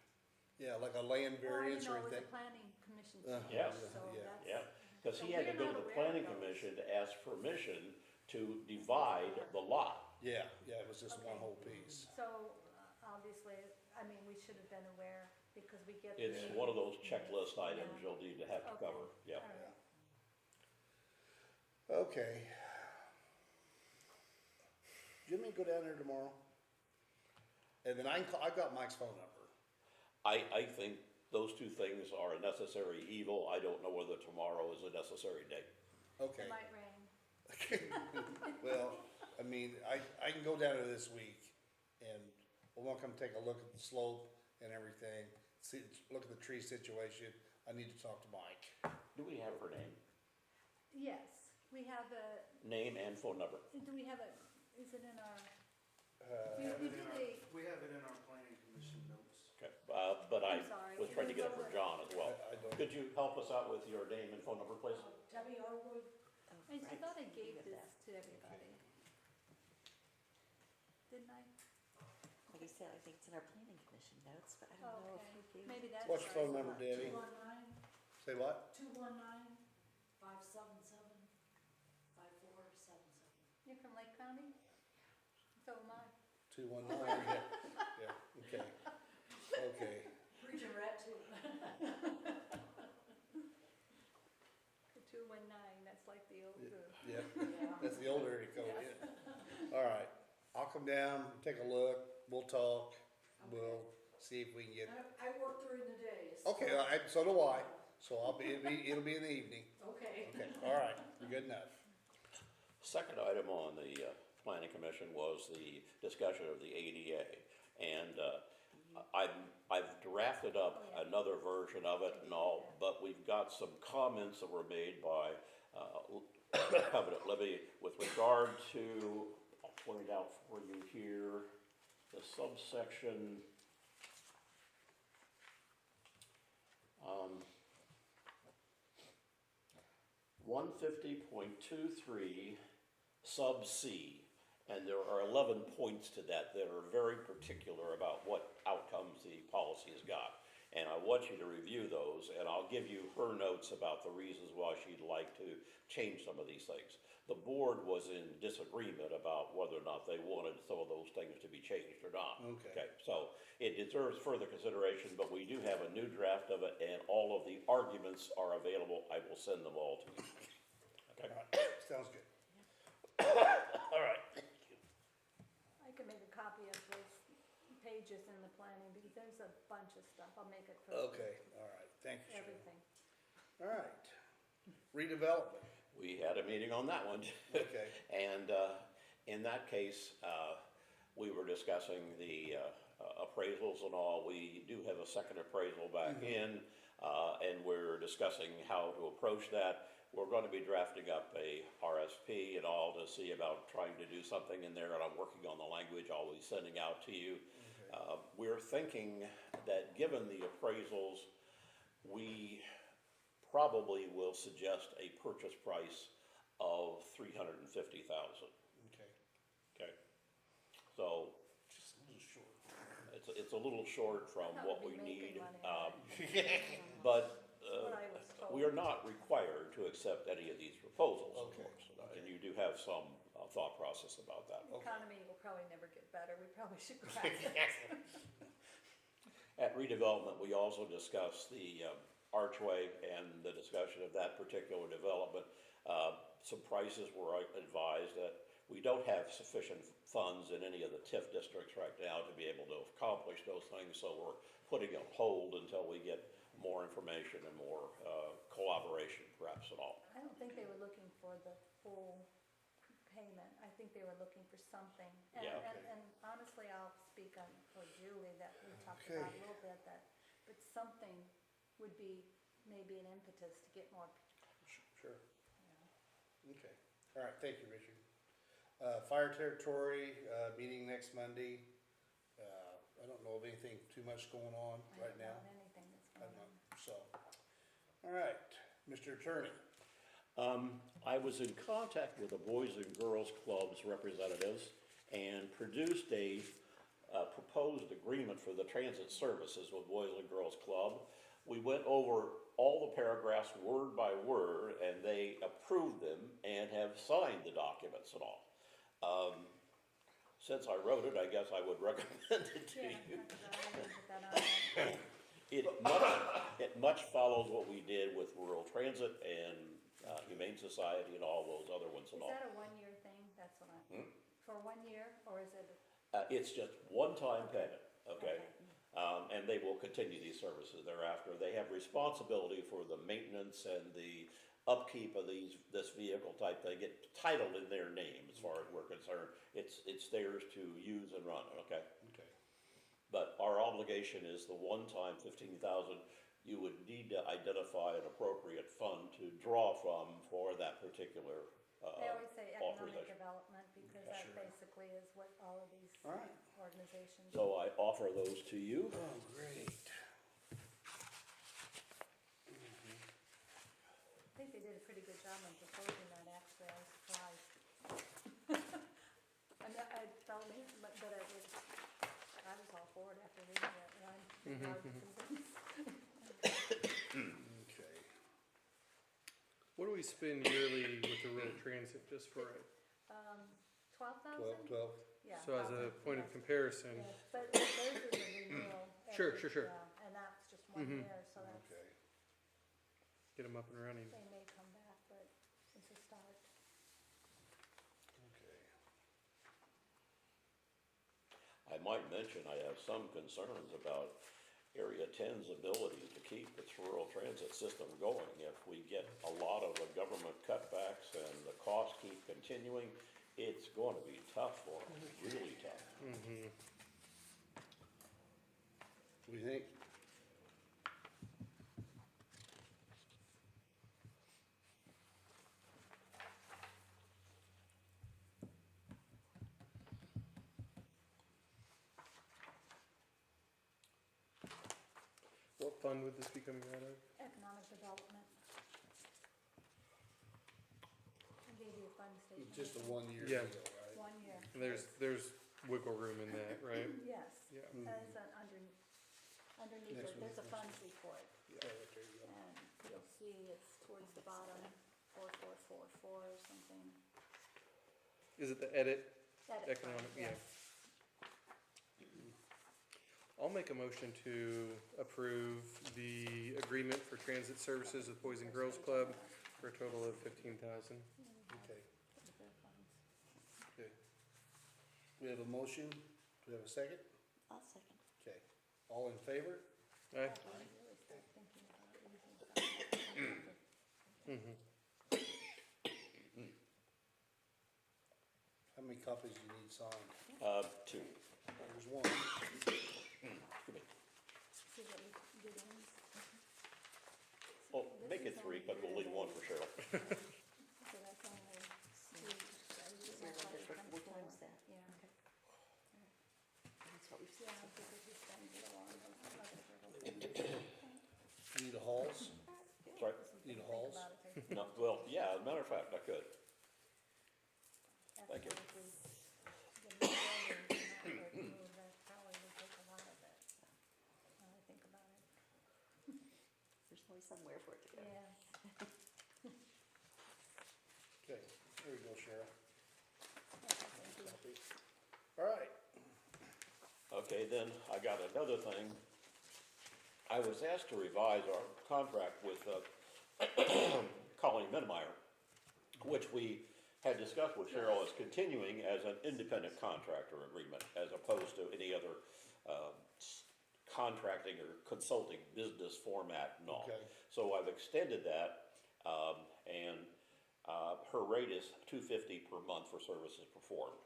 yeah, like a land variance or Well, you know, it was anything. a planning commission Uh, change, Yes. so Yeah. that's. yeah. Cause So he had to we're go to not the aware of planning those. commission to ask permission to divide the lot. Yeah, it was just one Okay. whole piece. So, obviously, I mean, we should have been aware because we get. It's the- one of those checklist items Yeah. you'll need to have to Okay. cover, yeah. All right. Okay. Jimmy, go down there tomorrow? And then I've got Mike's phone number. I think those two things are a necessary evil. I don't know whether tomorrow is a necessary day. Okay. It might rain. Well, I mean, I can go down there this week and we'll wanna come take a look at the slope and everything, see, look at the tree situation. I need to talk to Mike. Do we have her name? Yes, we have a, Name and phone number. do we have a, is it in our, Uh, we did We have it in our planning commission notes. Okay, but I I'm sorry. was trying to get it from John as well. I don't, Could you help us out with your name and phone number, please? Debbie Arwood, Oh, I right. thought I gave You have this that. to everybody. Didn't I? Like I said, I think it's in our planning commission notes, but I Oh, don't know if okay. we gave. Maybe that's. what's your where I phone number, saw it. Debbie? 219, Say what? 219-577-5477. You're from Lake County? So am I. 219, yeah, okay. Okay, Region Rat too. The 219, that's like the old, yeah, Yeah. that's the old area code, yeah. All right, I'll come down, take a look, we'll talk, we'll see if we can get, I work during the day. so- okay, so do I, so it'll be in the evening. Okay. Okay, all right, good enough. Second item on the planning commission was the discussion of the ADA. And I've drafted up another version of it and all, but we've got some comments that were made by Covenant Levy with regard to, I'll point it out for you here, the subsection 150.23 sub C, and there are 11 points to that are very particular about what outcomes the policy has got. And I want you to review those, and I'll give you her notes about the reasons why she'd like to change some of these things. The board was in disagreement about whether or not they wanted some of those things to be changed or not. Okay. So it deserves further consideration, but we do have a new draft of it, and all of the arguments are available. I will send them all to you. Okay? Sounds good. All right. I can make a copy of those pages in the planning, because there's a bunch of stuff, I'll make it for Okay, all right, thank you, Sharon. everything. All right, redevelopment, We had a meeting on that one. okay. And in that case, we were discussing the appraisals and all. We do have a second appraisal back in, and we're discussing how to approach that. We're going to be drafting up a RSP and all to see about trying to do something in there, and I'm working on the language I'll be sending out to you. We're thinking that given the appraisals, we probably will suggest a purchase price of $350,000. Okay. Okay, so Just a little short. it's a little short from That what would we be making need, money. but What I was told. we are not required to accept any of these proposals, of Okay. course. And you do have some thought process about that. The economy will probably never get better, we probably should grab it. At redevelopment, we also discussed the archway and the discussion of that particular development. Some prices were advised that we don't have sufficient funds in any of the TIF districts right now to be able to accomplish those things, so we're putting it on hold until we get more information and more collaboration perhaps at all. I don't think they were looking for the full payment, I think they were looking for something. And, Yeah. and honestly, I'll speak on for Julie, that we talked Okay. about a little bit, but something would be maybe an impetus to get more, Sure, you know. okay. All right, thank you, Richard. Fire territory, meeting next Monday. I don't know of anything too much going on I right don't know now. of anything that's I'm going not, on. so. All right, Mr. Attorney. I was in contact with the Boys and Girls Club's representatives and produced a proposed agreement for the transit services with Boys and Girls Club. We went over all the paragraphs word by word, and they approved them and have signed the documents and all. Since I wrote it, I guess I would recommend it to Yeah, you. I didn't put that on there. It much follows what we did with rural transit and Humane Society and all those other ones Is and all. that a one-year thing, that's what I, for 1 year, or is it? It's just one-time payment, okay? And they will continue these services thereafter. They have responsibility for the maintenance and the upkeep of this vehicle type. They get title in their name as far as we're concerned. It's theirs to use and run, okay? Okay. But our obligation is the one-time $15,000. You would need to identify an appropriate fund to draw from for that particular They always say economic authorization. development, because that Sure. basically is what all of these All right. organizations. So I offer those to you. Oh, great. I think they did a pretty good job on proposing that, actually, I was surprised. I felt it, but it was, I was all for it after reading it, and I'm hard to convince. Okay. What do we spend yearly with the rural transit, just for it? 12,000? 12. Yeah. So as a point of comparison, Yeah, but those are the renewal. Sure, every- sure. yeah, and that's just 1 year, so that's, Okay. get them up and running. they may come back, but it's a start. Okay. I might mention, I have some concerns about Area 10's ability to keep its rural transit system going. If we get a lot of the government cutbacks and the costs keep continuing, it's going to be tough for them, really tough. Mm-hmm. What do you think? What fund would this be coming out of? Economic development. I gave you a fund statement. Just a 1 year Yeah. deal, right? 1 year. And there's wiggle room in that, right? Yes. Yeah. That is underneath Next it, one, there's a next funds report, Yeah, right there you go. and you'll see it's towards the bottom, 4444 or something. Is it the edit? Edit fund, Economic, yeah. yes. I'll make a motion to approve the agreement for transit services with Boys and Girls Club for a total of $15,000. Okay. Okay. We have a motion. Do we have a second? I'll second. Okay. All in favor? Aye. Really start thinking about using Mhm. How many copies do you need signed? 2. There's one. see what we did on this. Well, make it 3, but we'll leave 1 for Cheryl. So that's only three. Is there one for 4 times that? Yeah. Okay. That's what we've seen. Yeah, because he's done it along those other hurdles. Need a halls? Sorry? Need a halls? No, well, yeah, as a matter of fact, I could. Thank you. That probably would take a lot of it, when I think about it. There's always somewhere for it to go. Yeah. Okay, there we go, Cheryl. Thank you. All right. Okay, then I got another thing. I was asked to revise our contract with Colleen Minnemeyer, which we had discussed with Cheryl as continuing as an independent contractor agreement as opposed to any other contracting or consulting business format and all. Okay. So I've extended that, and her rate is $250 per month for services performed.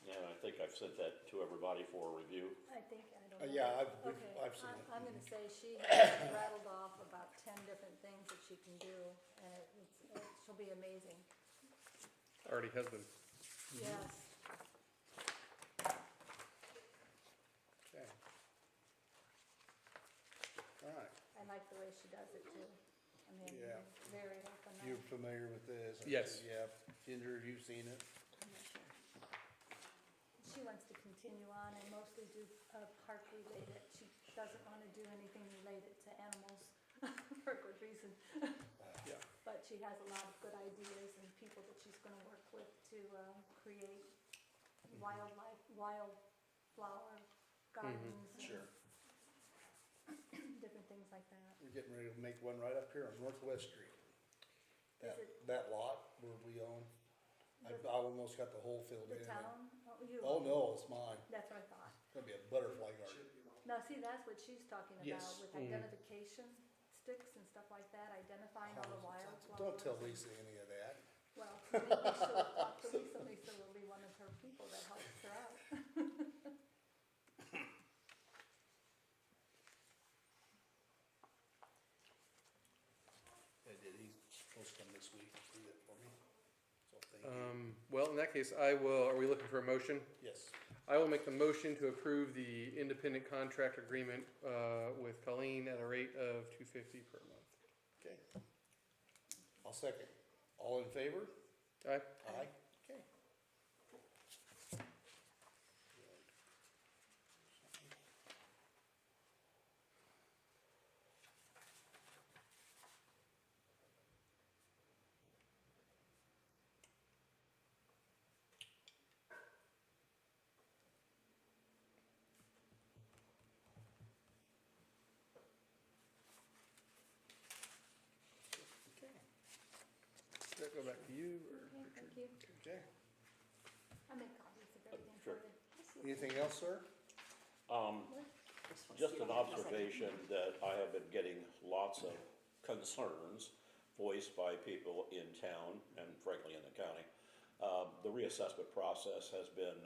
And I think I've sent that to everybody for review. I think, I don't know. Yeah, Okay, I've seen it. I'm gonna say she has rattled off about 10 different things that she can do, and she'll be amazing. Already has been. Yes. Okay. All right. I like the way she does it too. I mean, Yeah. very open. You're familiar with this? Yes. Yeah. Ginger, have you seen it? I'm not sure. She wants to continue on and mostly do park related. She doesn't want to do anything related to animals for good reason. Yeah. But she has a lot of good ideas and people that she's gonna work with to create wildlife, wildflower gardens. and Sure. Different things like that. We're getting ready to make one right up here on Northwest Street. That, Is it- that lot where we own, I almost got the whole filled in. The town? Oh, you. Oh, no, it's mine. That's what I thought. It's gonna be a butterfly garden. Now, see, that's what she's talking about Yes. with Mhm. identification sticks and stuff like that, identifying all the wildflowers. Don't tell and- Lisa any of that. Well, maybe she'll talk to Lisa. Lisa will be one of her people that helps her out. I did, he's supposed to come this week, do that for me. So thank you. Well, in that case, I will, are we looking for a motion? Yes. I will make the motion to approve the independent contract agreement with Colleen at a rate of $250 per month. Okay. I'll second. All in favor? Aye. Aye. Okay. Okay. Does that go back to you or Okay, Richard? thank you. Okay. I make copies of everything Sure. for you. Anything else, sir? This one's Just the an other one. observation that I have been getting lots of concerns voiced by people in town and frankly in the county. The reassessment process has been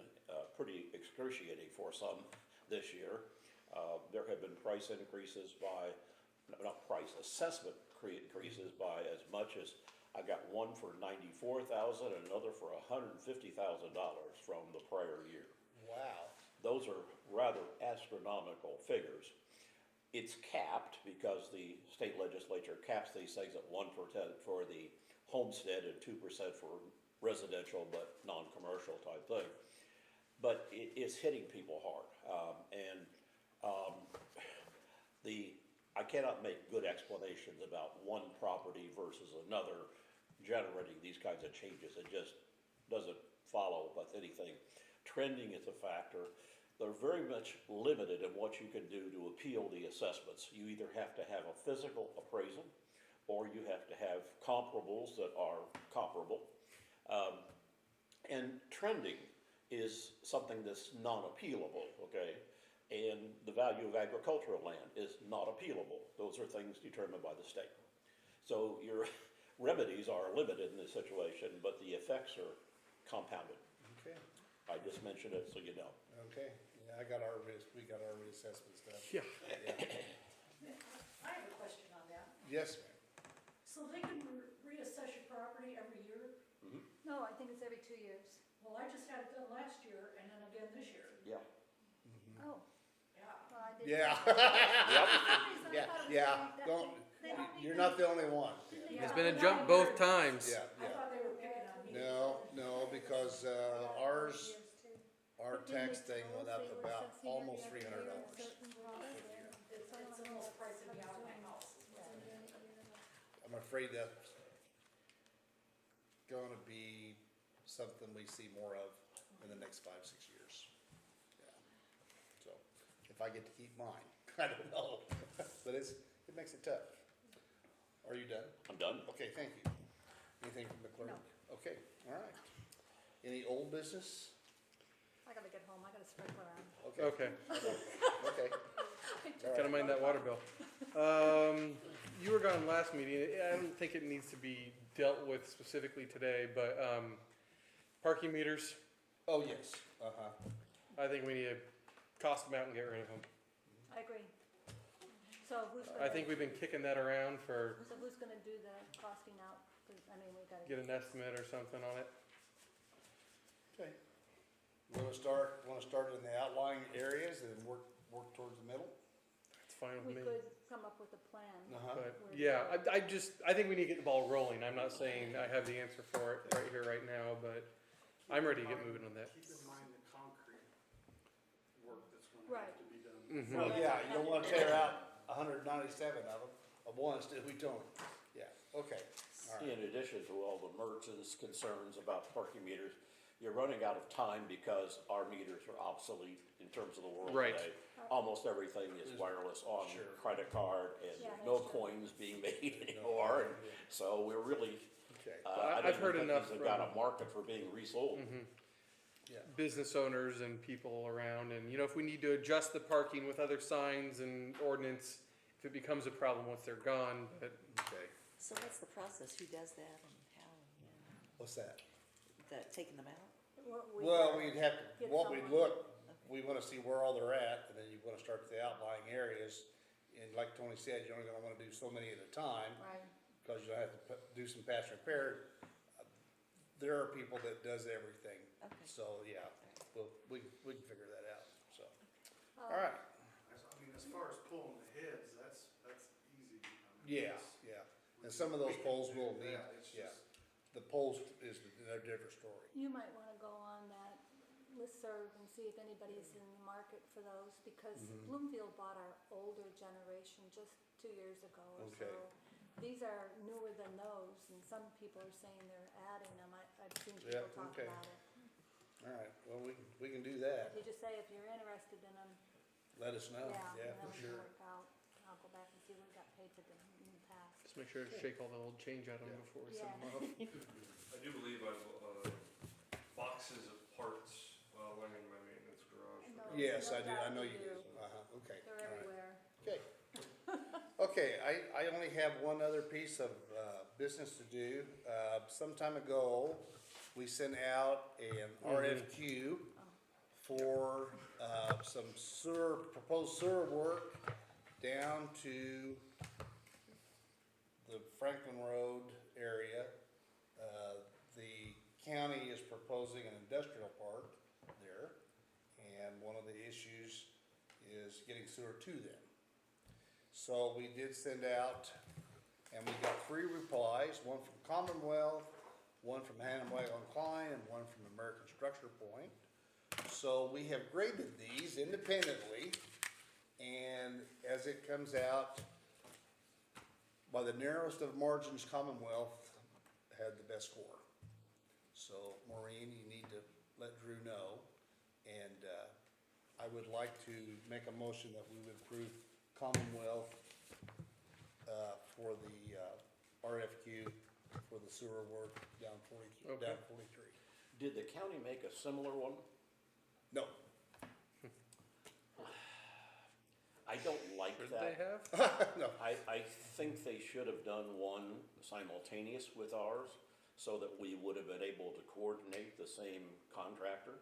pretty excruciating for some this year. There have been price increases by, not price, assessment increases by as much as, I got one for $94,000 and another for $150,000 from the prior year. Wow. Those are rather astronomical figures. It's capped because the state legislature caps these things at 1% for the homestead and 2% for residential but non-commercial type thing. But it's hitting people hard. I cannot make good explanations about one property versus another generating these kinds of changes. It just doesn't follow with anything. Trending is a factor. they're very much limited in what you can do to appeal the assessments. You either have to have a physical appraisal, or you have to have comparables that are comparable. And trending is something that's non-appealable, okay? And the value of agricultural land is not appealable. Those are things determined by the state. So your remedies are limited in this situation, but the effects are compounded. Okay, I just mentioned it so you know. okay. Yeah, we got our reassessment stuff. Yeah. I have a question on that. Yes, ma'am. So they can reassess your property every year? No, I think it's every 2 years. Well, I just had it done last year and then again this year. Yeah. Oh, Yeah. well, I didn't. Yeah. For some reason, I Yeah, thought it was yeah, every- don't, They don't need you're to- not the only one. There's been a jump both times. Yeah, I thought they were picking on me. no, because, ours, our But didn't tax they thing tell went us up they were about assessing almost every $300. year a certain price? It's almost pricing me out of my house. I'm afraid that's gonna be something we see more of in the next 5-6 years. Yeah. So, if I get to keep mine, I don't know, but it makes it tough. Are you done? I'm done. Okay, thank you. Anything from the clerk? Okay, all right. Any old business? I gotta get home, I gotta sprinkle around. Okay, Okay. All gotta right. mind that water bill. You were gone last meeting, I don't think it needs to be dealt with specifically today, but, parking meters, Oh, yes, uh-huh. I think we need to cost them out and get rid of them. I agree. So who's I gonna, think we've been kicking that around for, so who's gonna do the costing out? 'Cause, I mean, we gotta. get an estimate or something on it. Okay. Wanna start in the outlying areas and work towards the middle? It's fine We with me. could come up with a plan. Uh-huh. But, Where to yeah, go. I think we need to get the ball rolling. I'm not saying I have the answer for it right here, right now, but I'm ready to get moving on that. Keep in mind the concrete work that's gonna Right. have to be done. Mhm. Well, yeah, you don't wanna tear out 197 of them, of ones that we don't. Yeah, okay, all right. In addition to all the merchants' concerns about parking meters, you're running out of time because our meters are obsolete in terms of the world Right. today. Almost everything is wireless on Sure. credit card, and Yeah, there's no that's true. coins being made anymore, and so we're really, Okay, I I've don't heard think enough these have got from- a market for being resold. yeah. Business owners and people around, and if we need to adjust the parking with other signs and ordinance, if it becomes a problem once they're gone, but Okay, So what's the process? Who does that and how? what's that? That, taking them out? Well, we'd have to, Get what we'd someone. look, we wanna see where all they're at, and then you wanna start with the outlying areas. And like Tony said, you're only gonna wanna do so many at a time, Right. because you'll have to do some patch repair. There are people that does everything, Okay. so, yeah, we can figure that out, so. Um, All right, I mean, as far as pulling the heads, that's easy. I mean, yeah, it's- yeah, and some of those we can poles do will need, that, it's yeah, just- the poles is a different story. You might wanna go on that listserv and see if anybody's in the market for those, because Mhm. Bloomfield bought our older generation just 2 years ago or Okay. so. These are newer than those, and some people are saying they're adding them. I've seen Yeah, people talk okay. about it. All right, well, we can do that, If you just say if you're interested in them, let us know, yeah, yeah, and then for we can sure. work out. I'll go back and see what we got paid for them in the past. just make sure to shake all the old change out of them Yeah. before we send Yeah. them off. I do believe I've, boxes of parts, laying in my maintenance garage. No. Yes, I do, That I know we you do. do, okay. They're all right. everywhere. Okay. Okay, I only have one other piece of business to do. Some time ago, we sent out an RFQ for some proposed sewer work down to the Franklin Road area. The county is proposing an industrial park there, and one of the issues is getting sewer to them. So we did send out, and we got 3 replies, one from Commonwealth, one from Hannah Wagon Klein, and one from American Structure Point. So we have graded these independently, and as it comes out, by the narrowest of margins, Commonwealth had the best score. So Maureen, you need to let Drew know, and I I would like to make a motion that we would approve Commonwealth, for the, RFQ for the sewer work down Okay. down 43. Did the county make a similar one? No, I don't like Should that. they have? no, I think they should have done one simultaneous with ours, so that we would have been able to coordinate the same contractor,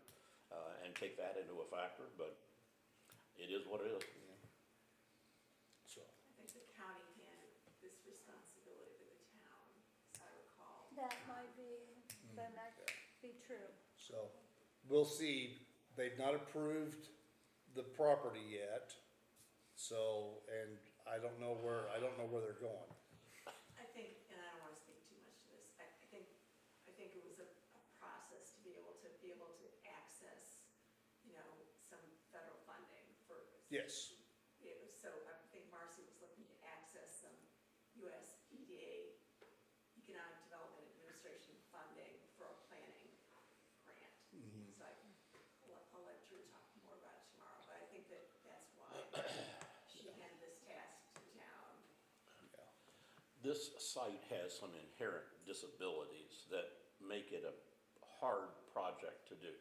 and take that into a factor, but it is what it is. so, I think the county handed this responsibility to the town, as I recall. That might be, then that could be true. so, we'll see, they've not approved the property yet, so, and I don't know where they're going. I think, and I don't wanna speak too much to this, I think it was a process to be able to access, some federal funding for. Yes, So I think Marcy was looking to access some US EDA, Economic Development Administration funding for a planning grant. So I'll let Drew talk more about it tomorrow, but I think that's why she handed this task to town. yeah, This site has some inherent disabilities that make it a hard project to do.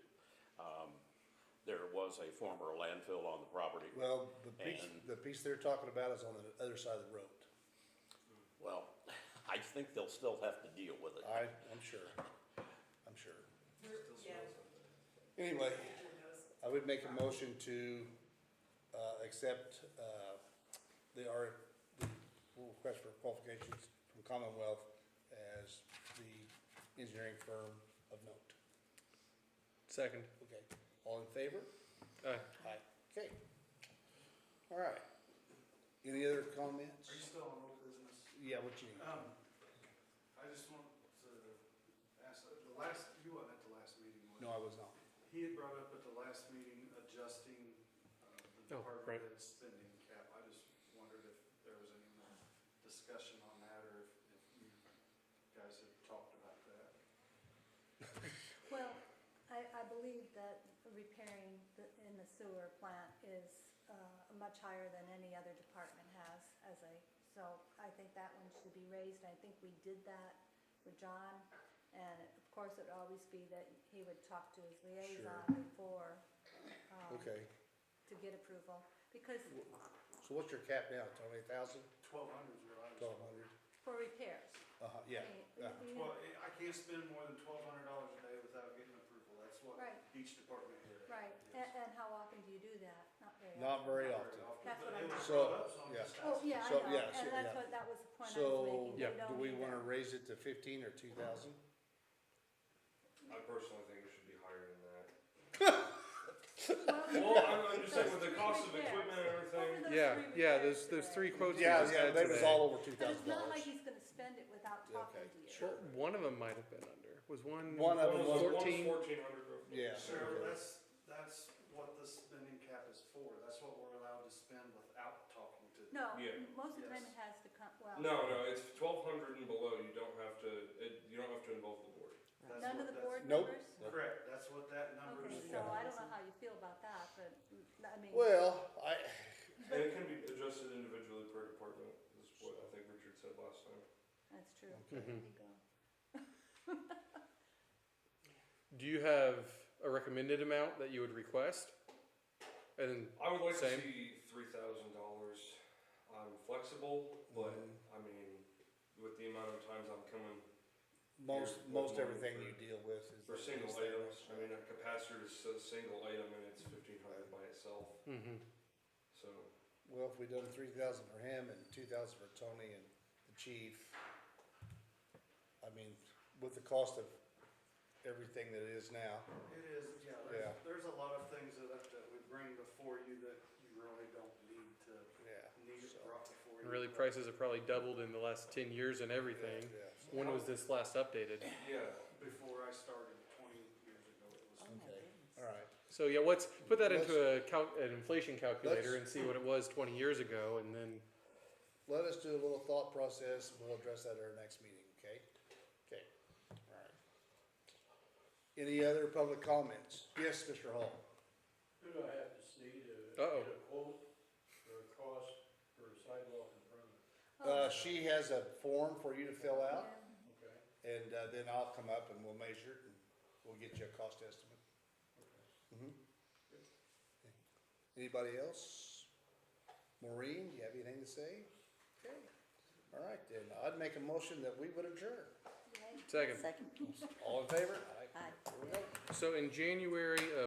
There was a former landfill on the property. well, And- the piece they're talking about is on the other side of the road. Well, I think they'll still have to deal with it. I'm sure, Yeah, Anyway, Drew knows. I would make a motion to, accept, the request for qualifications from Commonwealth as the engineering firm of note. Second. Okay, all in favor? Aye. Aye. Okay. All right. Any other comments? Are you still on old business? Yeah, what you need? I just want to ask, you weren't at the last meeting, was you? No, I was not. He had brought up at the last meeting adjusting, the Oh, department right. head spending cap. I just wondered if there was any more discussion on that, or if you guys had talked about that. Well, I believe that repairing in the sewer plant is much higher than any other department has so I think that one should be raised. I think we did that with John, and of course it would always be that he would talk to his liaison before, Okay. to get approval, because So what's your cap now? 28,000? 1,200 is what I was. 1,200? for repairs. Yeah. I mean, Yeah. you- Well, I can't spend more than $1,200 a day without getting approval. That's what Right. each department head. Right, is. and how often do you do that? Not very often. Not very Not often. very often, That's but what it I'm- was So, brought up, so I'm yeah. just Oh, asking. yeah, I So, know, yeah, and so, that's yeah. what, that was the point I So, was making. Yeah, We don't do we need wanna that. raise it to 15 or 2,000? I personally think it should be higher than that. Well, Well, I'm just saying with the Those cost of three equipment and repairs. everything. What were Yeah, three yeah, repairs those today? three quotes we Yeah, just yeah, had that was today. all over But it's not like $2,000. he's gonna spend it without talking Okay, to you. sure. One of them might have been under. Was one? One of them was- 14? 1,400 roughly. Yeah. Sure, okay. that's what the spending cap is for. That's what we're allowed to spend without talking to. No, Yeah. most of the time Yes. it has to come, well. No, it's 1,200 and below, you don't have to involve the board. That's None what of the that's- board Nope. members? Correct, that's what that number Okay, is. so I don't know how you feel about that, but, I mean. Well, And it can be adjusted individually per department, is what I think Richard said last time. That's true. Okay. There you go. Do you have a recommended amount that you would request? And then, I would like Same. to see $3,000. I'm flexible, but I mean, with the amount of times I'm coming most What everything more you deal with is. for single is that. items, I mean, a capacitor is a single item and it's 1,500 by itself, so. Well, if we done 3,000 for him and 2,000 for Tony and the chief, I mean, with the cost of everything that it is now, It is, yeah, Yeah. there's a lot of things that we bring before you that you really don't need it so. brought before you. really prices have probably doubled in the last 10 years and everything. Yeah, When was this last updated? Yeah, Before I started 20 years ago, it was. Oh, my Okay. goodness. all right. So yeah, put that into an inflation calculator and see what it was 20 years ago, and then Let us do a little thought process, we'll address that at our next meeting, okay? Okay, all right. Any other public comments? Yes, Mr. Hall? Who do I have to see Uh-oh. get a quote for a cost for a sidewalk in front of it. She has a form for you to fill out, Okay. and, then I'll come up and we'll measure it, and we'll get you a cost estimate. Mhm. Anybody else? Maureen, do you have anything to say? Okay. All right, then, I'd make a motion that we would adjourn. Second. Second. All in favor? Aye. Here we go. So in January of